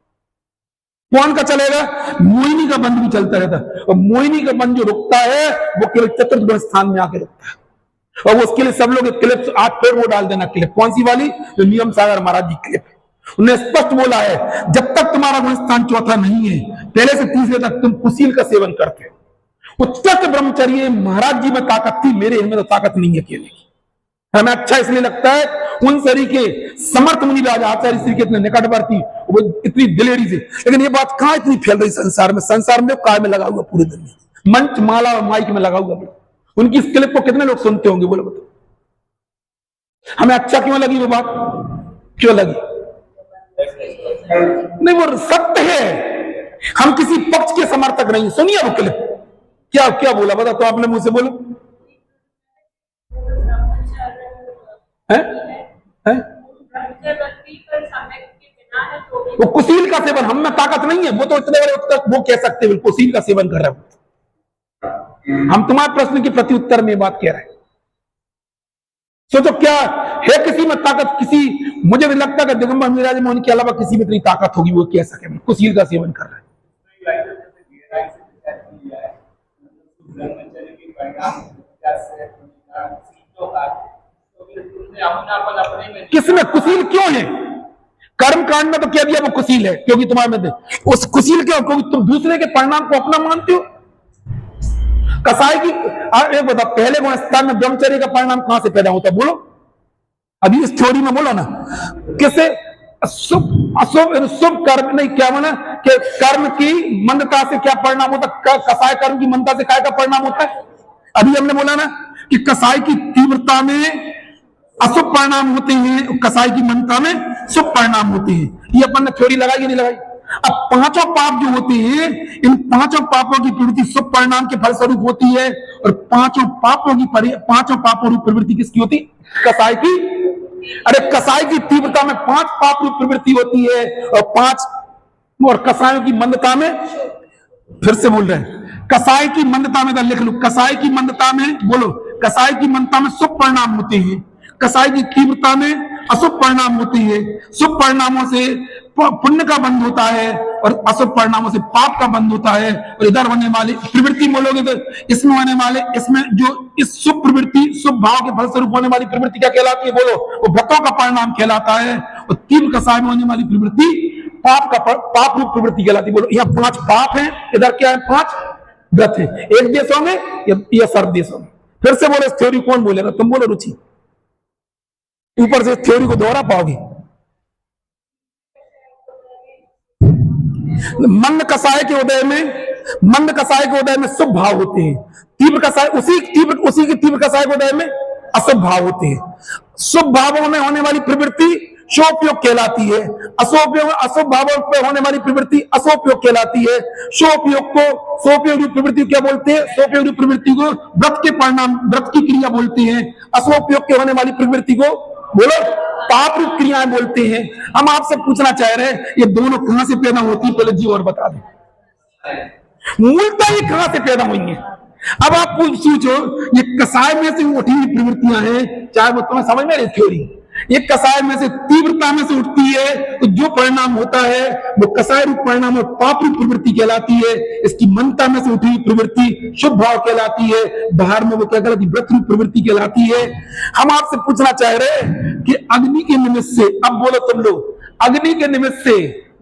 कौन का चलेगा? मोहिनी का बंध भी चलता रहता है, और मोहिनी का बंध जो रुकता है वो केवल चतुर्थ गुण स्थान में आके रुकता है। और उसके लिए सब लोग क्लिप आज फिर वो डाल देना, क्लिप कौन सी वाली? जो नियम सागर महाराज जी क्लिप, उन्होंने स्पष्ट बोला है जब तक तुम्हारा गुण स्थान चौथा नहीं है, पहले से तीसरे तक तुम कुशील का सेवन करते हो, उत्कृष्ट ब्रह्मचर्य महाराज जी में ताकत थी, मेरे इनमें तो ताकत नहीं है अकेले की। हमें अच्छा इसलिए लगता है उन सरी के समर्थ मुनि राजा आचार्य श्री के इतने निकटवर्ती, वो इतनी दिलेरी से, लेकिन ये बात कहां इतनी फैल रही संसार में। संसार में कार में लगा हुआ पूरे दुनिया, मंच माला और माइक में लगा हुआ। उनकी इस क्लिप को कितने लोग सुनते होंगे बोलो बताओ। हमें अच्छा क्यों लगी वो बात, क्यों लगी? नहीं वो सत्य है, हम किसी पक्ष के समर्थक नहीं। सुनिए वो क्लिप, क्या क्या बोला बता तो आपने मुंह से बोलो। है? है? वो कुसील का सेवन, हम में ताकत नहीं है, वो तो इतने बड़े उत्तर वो कह सकते हैं कुसील का सेवन कर रहे हो। हम तुम्हारे प्रश्न के प्रति उत्तर में बात कह रहे हैं। सोचो क्या है किसी में ताकत, किसी, मुझे भी लगता है कि दिगंबर महाराज मोहन के अलावा किसी में इतनी ताकत होगी वो कह सके कुसील का सेवन कर रहे हैं। किसमें कुसील क्यों है? कर्म कांड में तो कह दिया वो कुसील है, क्योंकि तुम्हारे में उस कुसील क्यों? क्योंकि तुम दूसरे के परिणाम को अपना मानते हो। कसाई की एक बता, पहले गुणस्थान में ब्रह्मचर्य का परिणाम कहां से पैदा होता है बोलो? अभी इस थ्योरी में बोलो ना, किससे? शुभ अशुभ शुभ कर्म नहीं, क्या माना कि कर्म की मंदता से क्या परिणाम होता है? कसाय कर्म की मंदता से क्या का परिणाम होता है? अभी हमने बोला ना कि कसाई की तीव्रता में अशुभ परिणाम होते हैं, कसाई की मंदता में शुभ परिणाम होते हैं। ये अपन ने थ्योरी लगाई या नहीं लगाई? अब पांचों पाप जो होते हैं, इन पांचों पापों की प्रवृत्ति शुभ परिणाम के फलस्वरूप होती है, और पांचों पापों रूप प्रवृत्ति किसकी होती? कसाई की। अरे कसाई की तीव्रता में 5 पाप रूप प्रवृत्ति होती है, और कसायों की मंदता में, फिर से बोल रहे हैं, कसाई की मंदता में, लिख लो, कसाई की मंदता में, बोलो, कसाई की मंदता में शुभ परिणाम होते हैं, कसाई की तीव्रता में अशुभ परिणाम होते हैं। शुभ परिणामों से पुण्य का बंध होता है और अशुभ परिणामों से पाप का बंध होता है। और इधर होने वाली प्रवृत्ति बोलोगे तो इसमें होने वाले, इसमें जो इस शुभ प्रवृत्ति, शुभ भाव के फलस्वरूप होने वाली प्रवृत्ति क्या कहलाती है बोलो? वो व्रतों का परिणाम कहलाता है। और तीव्र कसाय में होने वाली प्रवृत्ति पाप रूप प्रवृत्ति कहलाती है। बोलो यहाँ 5 पाप है, इधर क्या है? 5 व्रत है। एक देशों में या सर्व देशों में? फिर से बोलो, इस थ्योरी कौन बोलेगा? तुम बोलो रुचि, ऊपर से थ्योरी को दोहरा पाओगे। मंद कसाय के उदय में शुभ भाव होते हैं। तीव्र कसाय उसी की तीव्र कसाय के उदय में अशुभ भाव होते हैं। शुभ भावों में होने वाली प्रवृत्ति शोपयोग कहलाती है, अशुभ भावों पर होने वाली प्रवृत्ति अशोपयोग कहलाती है। शोपयोग प्रवृत्ति क्या बोलते हैं? शोपयोग प्रवृत्ति को व्रत के परिणाम, व्रत की क्रिया बोलते हैं। अशोपयोग के होने वाली प्रवृत्ति को बोलो पाप रूप क्रियाएं बोलते हैं। हम आपसे पूछना चाह रहे हैं ये दोनों कहां से पैदा होती है? पहले जी और बता दो, मूलतः ये कहां से पैदा हुई है? अब आप सोचो, ये कसाय में से उठी हुई प्रवृत्तियां हैं, चाहे वो तुम्हें समझ में रही थ्योरी, ये कसाय में से तीव्रता में से उठती है, तो जो परिणाम होता है वो कसाय रूप परिणाम और पाप रूप प्रवृत्ति कहलाती है। इसकी मंदता में से उठी हुई प्रवृत्ति शुभ भाव कहलाती है, बाहर में वो क्या कहलाती? व्रत रूप प्रवृत्ति कहलाती है। हम आपसे पूछना चाह रहे हैं कि अग्नि के निमित्त से, अब बोलो तुम लोग, अग्नि के निमित्त से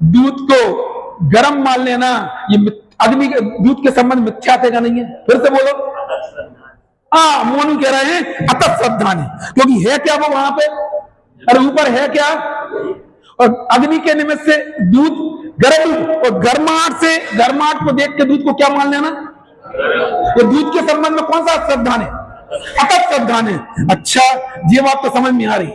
दूध को गर्म मान लेना, ये अग्नि के दूध के संबंध मिथ्या है क्या नहीं है? फिर से बोलो। हाँ, मोनू कह रहे हैं अतः श्रद्धा है, क्योंकि है क्या वो वहां पे? अरे ऊपर है क्या? और अग्नि के निमित्त से दूध गर्म, और गर्माहट को देख के दूध को क्या मान लेना? वो दूध के संबंध में कौन सा श्रद्धा है? अतः श्रद्धा है। अच्छा, ये बात तो समझ में आ रही,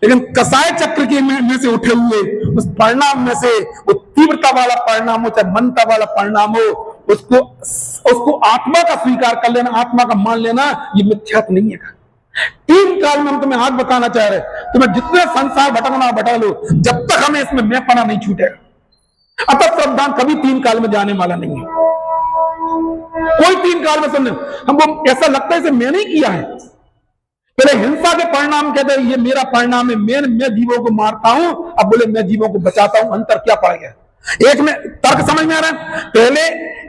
लेकिन कसाय चक्र के में से उठे हुए उस परिणाम में से वो तीव्रता वाला परिणाम हो, चाहे मंदता वाला परिणाम हो, उसको आत्मा का स्वीकार कर लेना, आत्मा का मान लेना, ये मिथ्यात्व नहीं है। 3 काल में हम तुम्हें आज बताना चाह रहे, तुम्हें जितने संसार भटकना भटा लो, जब तक हमें इसमें मैं पना नहीं छूटेगा। अतः प्रावधान कभी 3 काल में जाने वाला नहीं है। कोई 3 काल में सुनने हमको ऐसा लगता है इसे मैं नहीं किया है। पहले हिंसा के परिणाम कहते हैं ये मेरा परिणाम है, मैं जीवों को मारता हूं, अब बोले मैं जीवों को बचाता हूं। अंतर क्या पड़ गया? एक में तर्क समझ में आ रहा है। पहले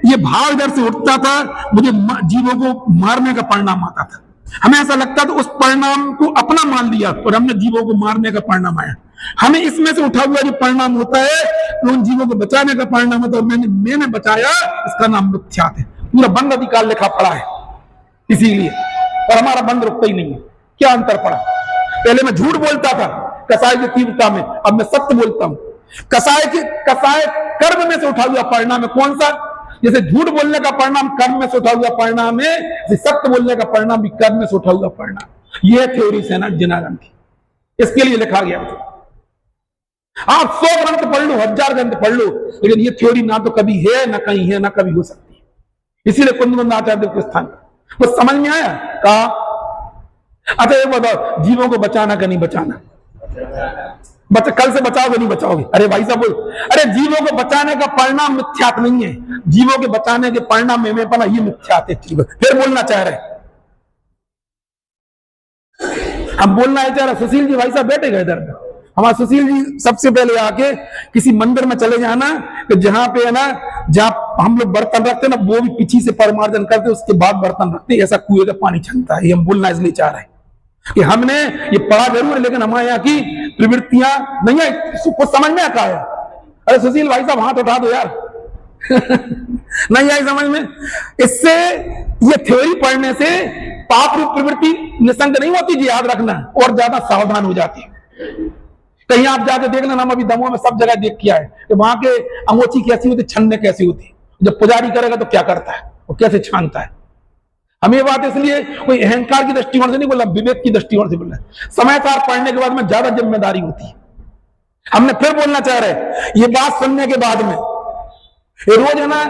ये भाव इधर से उठता था, मुझे जीवों को मारने का परिणाम आता था, हमें ऐसा लगता था, उस परिणाम को अपना मान लिया और हमने जीवों को मारने का परिणाम आया। हमें इसमें से उठा हुआ जो परिणाम होता है, उन जीवों को बचाने का परिणाम होता है, मैंने बचाया, इसका नाम मिथ्यात्व है। पूरा बंद अधिकार लिखा पड़ा है इसीलिए, और हमारा बंद रुकता ही नहीं है। क्या अंतर पड़ा? पहले मैं झूठ बोलता था कसाय की तीव्रता में, अब मैं सत्य बोलता हूं। कसाय कर्म में से उठा हुआ परिणाम है। कौन सा? जैसे झूठ बोलने का परिणाम कर्म में से उठा हुआ परिणाम है, जैसे सत्य बोलने का परिणाम भी कर्म में से उठा हुआ परिणाम। यह थ्योरी जनार्दन की, इसके लिए लिखा गया। आप 100 ग्रंथ पढ़ लो, 1000 ग्रंथ पढ़ लो, लेकिन ये थ्योरी ना तो कभी है, ना कहीं है, ना कभी हो सकती है। इसीलिए कुंदन आचार्य के स्थान वो समझ में आया कहा। अच्छा ये बताओ, जीवों को बचाना का नहीं बचाना? कल से बचाओगे नहीं बचाओगे? अरे भाई साहब बोल, अरे जीवों को बचाने का परिणाम मिथ्यात नहीं है, जीवों के बचाने के परिणाम में पना ये मिथ्यात है। फिर बोलना चाह रहे, हम बोलना है चाह रहे। सुशील जी भाई साहब बैठे गए इधर, हमारा सुशील जी सबसे पहले आके किसी मंदिर में चले जाना कि जहां पे है ना, जहां हम लोग बर्तन रखते हैं ना, वो भी पीछे से परमार्जन करते, उसके बाद बर्तन रखते, ऐसा कुएं का पानी छनता है। ये हम बोलना इसलिए चाह रहे हैं कि हमने ये पढ़ा जरूर है, लेकिन हमारे यहाँ की प्रवृत्तियां नहीं है, कुछ समझ में आता है। अरे सुशील भाई साहब हाथ उठा दो यार नहीं आई समझ में? इससे ये थ्योरी पढ़ने से पाप रूप प्रवृत्ति निसंग नहीं होती जी, याद रखना, और ज्यादा सावधान हो जाती है। कहीं आप जाके देख लेना, हम अभी दमोह में सब जगह देख किया है कि वहां के अंगोछी कैसी होती, छन्ने कैसी होती। जब पुजारी करेगा तो क्या करता है, वो कैसे छानता है। हम ये बात इसलिए कोई अहंकार की दृष्टिकोण से नहीं बोल रहा, विवेक की दृष्टिकोण से बोल रहा है। समय सार पढ़ने के बाद में ज्यादा जिम्मेदारी होती है। हमने फिर बोलना चाह रहे, ये बात सुनने के बाद में ये रोज है ना,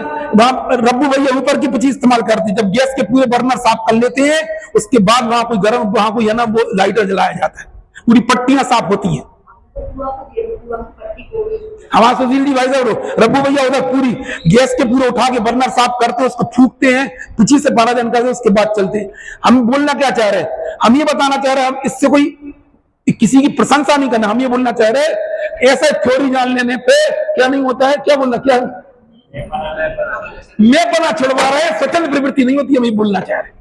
रब्बू भैया ऊपर की पची इस्तेमाल करती, जब गैस के पूरे बर्नर साफ कर लेते हैं, उसके बाद वहां कोई गर्म, वहां कोई है ना, वो लाइटर जलाया जाता है, पूरी पट्टियां साफ होती हैं। हमारा सुशील जी भाई साहब रब्बू भैया उधर पूरी गैस के पूरे उठा के बर्नर साफ करते हैं, उसको फूकते हैं, पीछे से पराजन करते हैं, उसके बाद चलते हैं। हम बोलना क्या चाह रहे हैं? हम ये बताना चाह रहे हैं, हम इससे कोई किसी की प्रशंसा नहीं करना, हम ये बोलना चाह रहे हैं, ऐसा थ्योरी जान लेने पे क्या नहीं होता है, क्या बोलना, क्या मैं पना छुड़वा रहे हैं, स्वतंत्र प्रवृत्ति नहीं होती, हम ये बोलना चाह रहे हैं।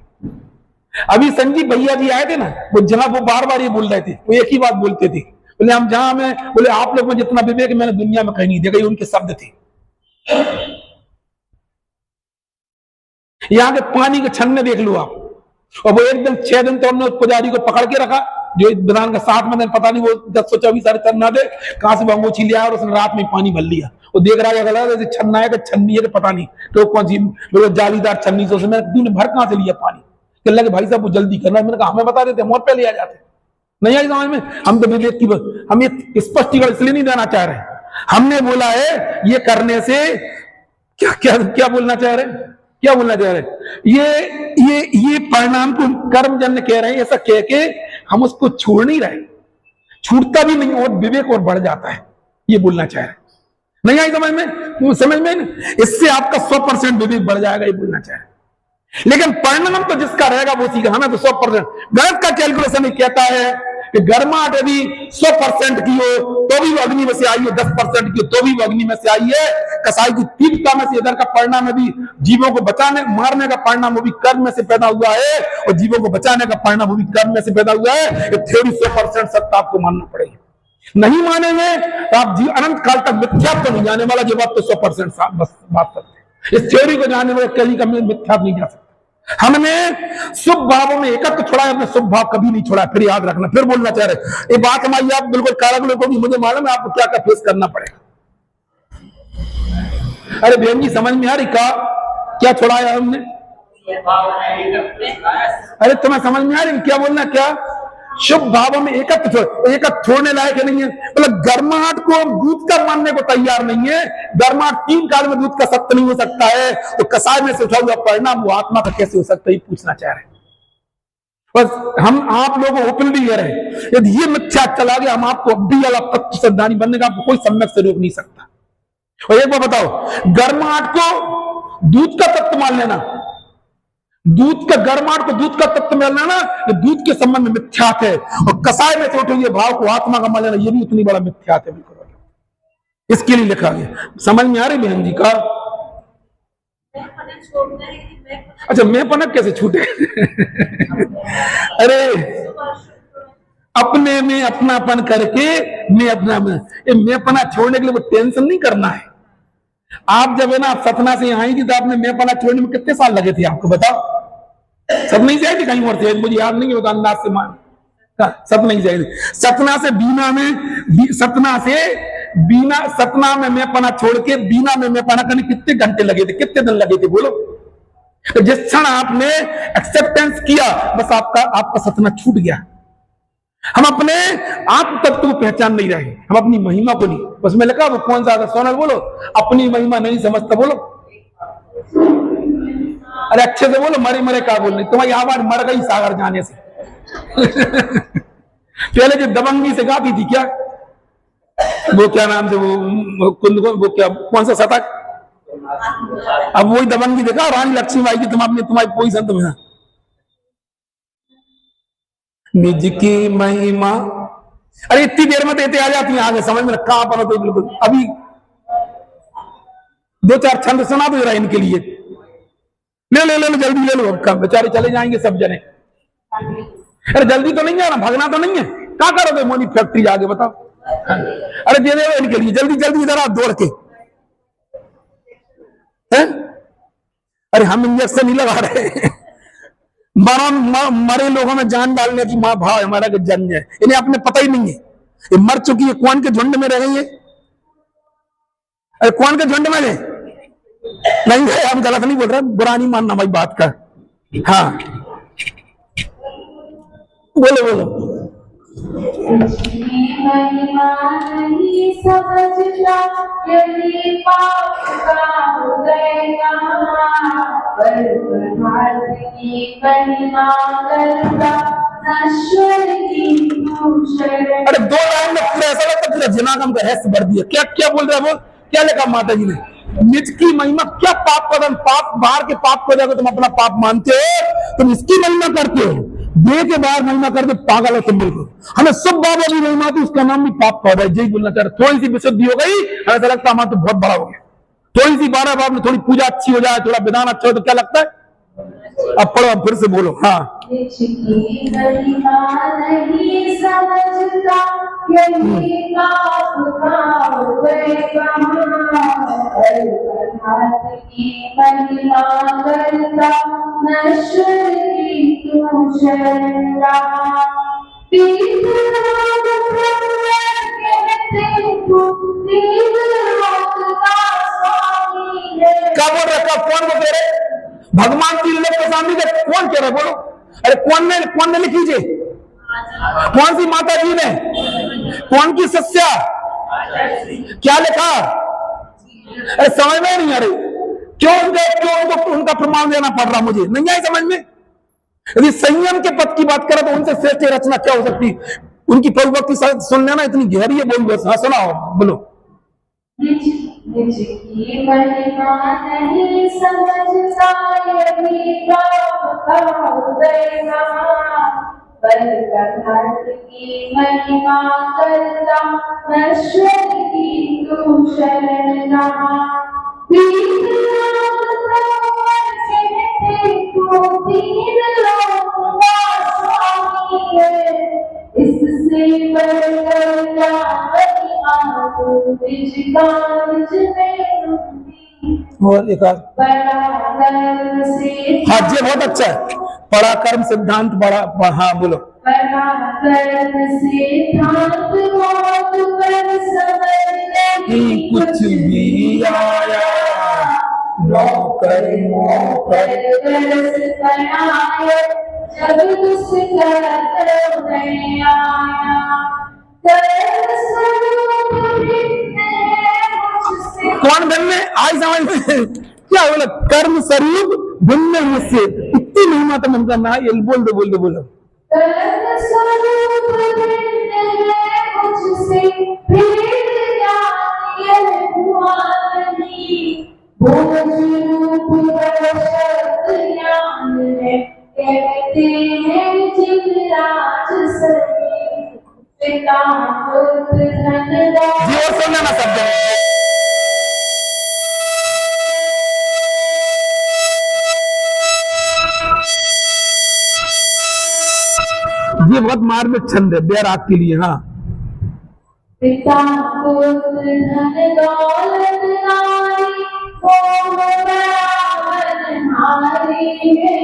अभी संजीव भैया जी आए थे ना, वो जनाब वो बार बार ये बोल रहे थे, वो एक ही बात बोलते थे, बोले हम जहां में, बोले आप लोग में जितना विवेक मैंने दुनिया में कहीं नहीं देखा, ये उनके शब्द थे। यहां के पानी के छन्ने देख लो आप, और वो एकदम 6 दिन तो हमने उस पुजारी को पकड़ के रखा, जो विधान का 7वें दिन पता नहीं वो 1024 सारे छन्ना दे कहां से अंगूठी लिया, और उसने रात में पानी भर लिया। वो देख रहा है जैसे छन्ना है कि छन्नी है कि पता नहीं, तो कौन सी जालीदार छन्नी से उसमें तूने भर कहां से लिया पानी? कह लगे भाई साहब वो जल्दी करना, मैंने कहा हमें बता देते, हम और पहले आ जाते। नहीं आई समझ में? हम तो विवेक की, हम ये स्पष्टीकरण इसलिए नहीं देना चाह रहे, हमने बोला है ये करने से क्या क्या क्या बोलना चाह रहे, क्या बोलना चाह रहे, ये परिणाम को कर्मजन्य कह रहे हैं, ऐसा कह के हम उसको छोड़ नहीं रहे, छूटता भी नहीं और विवेक और बढ़ जाता है, ये बोलना चाह रहे। नहीं आई समझ में? समझ में? इससे आपका 100% विवेक बढ़ जाएगा, ये बोलना चाह रहे। लेकिन परिणाम तो जिसका रहेगा वो सीखा, हमें तो 100%। गणित का कैलकुलेशन ही कहता है कि गर्माहट यदि 100% की हो तो भी वो अग्नि में से आई है, 10% की तो भी वो अग्नि में से आई है। कसाई की तीव्रता में से इधर का परिणाम यदि जीवों को बचाने मारने का परिणाम वो भी कर्म में से पैदा हुआ है, और जीवों को बचाने का परिणाम वो भी कर्म में से पैदा हुआ है। ये थ्योरी 100% सत्य आपको मानना पड़ेगा। नहीं मानेंगे तो आप अनंत काल तक मिथ्यात्व तो नहीं जाने वाला, जो बात तो 100% बात करते हैं। इस थ्योरी को जानने वाले कहीं का मिथ्यात्व नहीं जा सकता। हमने शुभ भावों में एकत्व छोड़ा है, हमने शुभ भाव कभी नहीं छोड़ा। फिर याद रखना, फिर बोलना चाह रहे, ये बात हमारी आप बिल्कुल कारक लोगों की, मुझे मालूम है आपको क्या क्या फेस करना पड़ेगा। अरे बहन जी समझ में आ रही क्या छोड़ा है हमने? अरे तुम्हें समझ में आ रही क्या बोलना? क्या शुभ भावों में एकत्व छोड़ने लायक नहीं है। मतलब गर्माहट को दूध का मानने को तैयार नहीं है। गर्माहट 3 काल में दूध का सत्य नहीं हो सकता है, तो कसाय में से उठा हुआ परिणाम वो आत्मा का कैसे हो सकता है, ये पूछना चाह रहे हैं। बस हम आप लोगों को ओपनली कह रहे हैं, यदि ये मिथ्या चला गया, हम आपको अभी अलग तत्व सिद्धांत बनने का आपको कोई सम्यक से रोक नहीं सकता। और एक बार बताओ, गर्माहट को दूध का तत्व मान लेना, दूध का गर्माहट को दूध का तत्व मान लेना, ये दूध के संबंध में मिथ्यात है। और कसाय में से उठे हुए भाव को आत्मा का मान लेना, ये भी उतनी बड़ा मिथ्यात है। बिल्कुल इसके लिए लिखा गया। समझ में आ रही बहन जी का? अच्छा मैं पनक कैसे छूटे? अरे अपने में अपनापन करके मैं अपना मैं पना छोड़ने के लिए वो टेंशन नहीं करना है। आप जब है ना सतना से यहाँ आई थी तो आपने मेपना छोड़ने में कितने साल लगे थे आपको बताओ? सतना से आई थी कहीं और से मुझे याद नहीं होता, अंदाज से मान सतना से आई थी। सतना से बीना में, सतना में मेपना छोड़ के बीना में मेपना करने कितने घंटे लगे थे, कितने दिन लगे थे बोलो? तो जिस क्षण आपने एक्सेप्टेंस किया बस आपका सतना छूट गया। हम अपने आप तत्व को पहचान नहीं रहे, हम अपनी महिमा को नहीं। बस में लिखा वो कौन सा सोनल बोलो, अपनी महिमा नहीं समझता बोलो। अरे अच्छे से बोलो, मरे मरे का बोल रही, तुम्हारी आवाज मर गई सागर जाने से। पहले जो दबंगी से गाती थी क्या, वो क्या नाम से वो क्या कौन सा शतक, अब वही दबंगी देखा रानी लक्ष्मीबाई की, तुम्हारी पोजीशन तुम्हें निज की महिमा। अरे इतनी देर में देते आ जाती हैं आगे, समझ में कहां पर होते बिल्कुल। अभी 2-4 छंद सुना दो जरा इनके लिए, ले लो जल्दी ले लो, बेचारे चले जाएंगे सब जने। अरे जल्दी तो नहीं है ना, भागना तो नहीं है, क्या करोगे मोनी फैक्ट्री जाके बताओ? अरे दे दो इनके लिए जल्दी जरा दौड़ के है? अरे हम इंजेक्शन नहीं लगा रहे, मरे लोगों में जान डालने की मां भाव हमारा जन्म है, इन्हें अपने पता ही नहीं है, ये मर चुकी है, कौन के झुंड में रह गई है? अरे कौन के झुंड में है? नहीं है, हम गलत नहीं बोल रहे, बुरा नहीं मानना भाई बात का। हाँ बोलो महिमा नहीं समझता यदि पाप का उदय पर की महिमा करता नश्वर की शरण। अरे 2 लाइन में पूरा ऐसा लगता पूरा जनागम का रहस्य भर दिया। क्या बोल रहे हैं वो, क्या लिखा माता जी ने? निज की महिमा, क्या पाप का पाप, बाहर के पाप को जाकर तुम अपना पाप मानते हो, तुम इसकी महिमा करते हो, देह के बाहर महिमा करते, पागल हो तुम बिल्कुल। हमें सब बाबा की महिमा थी, उसका नाम भी पाप का, यही बोलना चाह रहे। थोड़ी सी विशुद्धि हो गई, ऐसा लगता हमारा तो बहुत बड़ा हो गया। थोड़ी सी 12 बार में थोड़ी पूजा अच्छी हो जाए, थोड़ा विधान अच्छा हो तो क्या लगता है? अब पढ़ो, अब फिर से बोलो। हाँ महिमा नहीं समझता यदि पाप का उदय की महिमा करता नश्वर की तू शरण। क्या बोल रहे, कौन बोल रहे? भगवान की लोग के सामने कौन कह रहे बोलो? अरे कौन ने लिखी जी? कौन सी माता जी ने? कौन की सस्या? क्या लिखा? अरे समझ में नहीं आ रही, क्यों उनका प्रमाण देना पड़ रहा मुझे, नहीं आई समझ में। यदि संयम के पद की बात करें तो उनसे श्रेष्ठ रचना क्या हो सकती? उनकी प्रभुभक्ति सुन लेना, इतनी गहरी है। बोल सुनाओ, बोलो। निज की महिमा नहीं समझता यदि पाप का उदय पर की महिमा करता नश्वर की तू शरण। इससे बढ़कर और एक हाँ जी, बहुत अच्छा है। पराक्रम सिद्धांत बड़ा, हाँ बोलो। कुछ भी आया नौकर जब कौन भिन्न आई समझ में क्या बोला? कर्म स्वरूप भिन्न मुझसे, इतनी महिमा तो मन करना है। बोल दो बोलो। जी और सुनना ना शब्द ये बहुत मार्मिक छंद है बैराग के लिए। हाँ पिता पुत्र धन दौलत नारी मोह बराबरहारी है।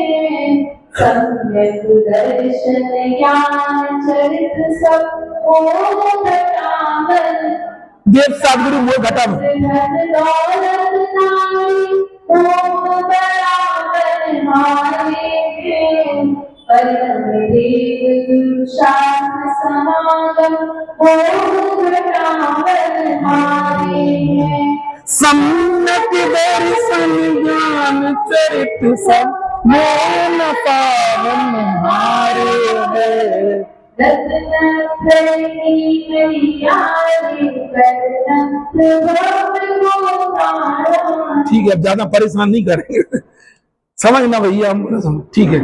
सम्यक दर्शन ज्ञान चरित सब मोह घटावन। देव सदगुरु मोह घटा धन दौलत नारी मोह बराबरहारी है। परम देव गुरु शास्त्र समागम मोह घटावनहारी है। सम्यक दर्शन ज्ञान चरित सब मोह पावनहारे है। रत्नत्रयी मैयारी करनत भव गोपाला। ठीक है, अब ज्यादा परेशान नहीं करेंगे, समझना भैया, हम ठीक है।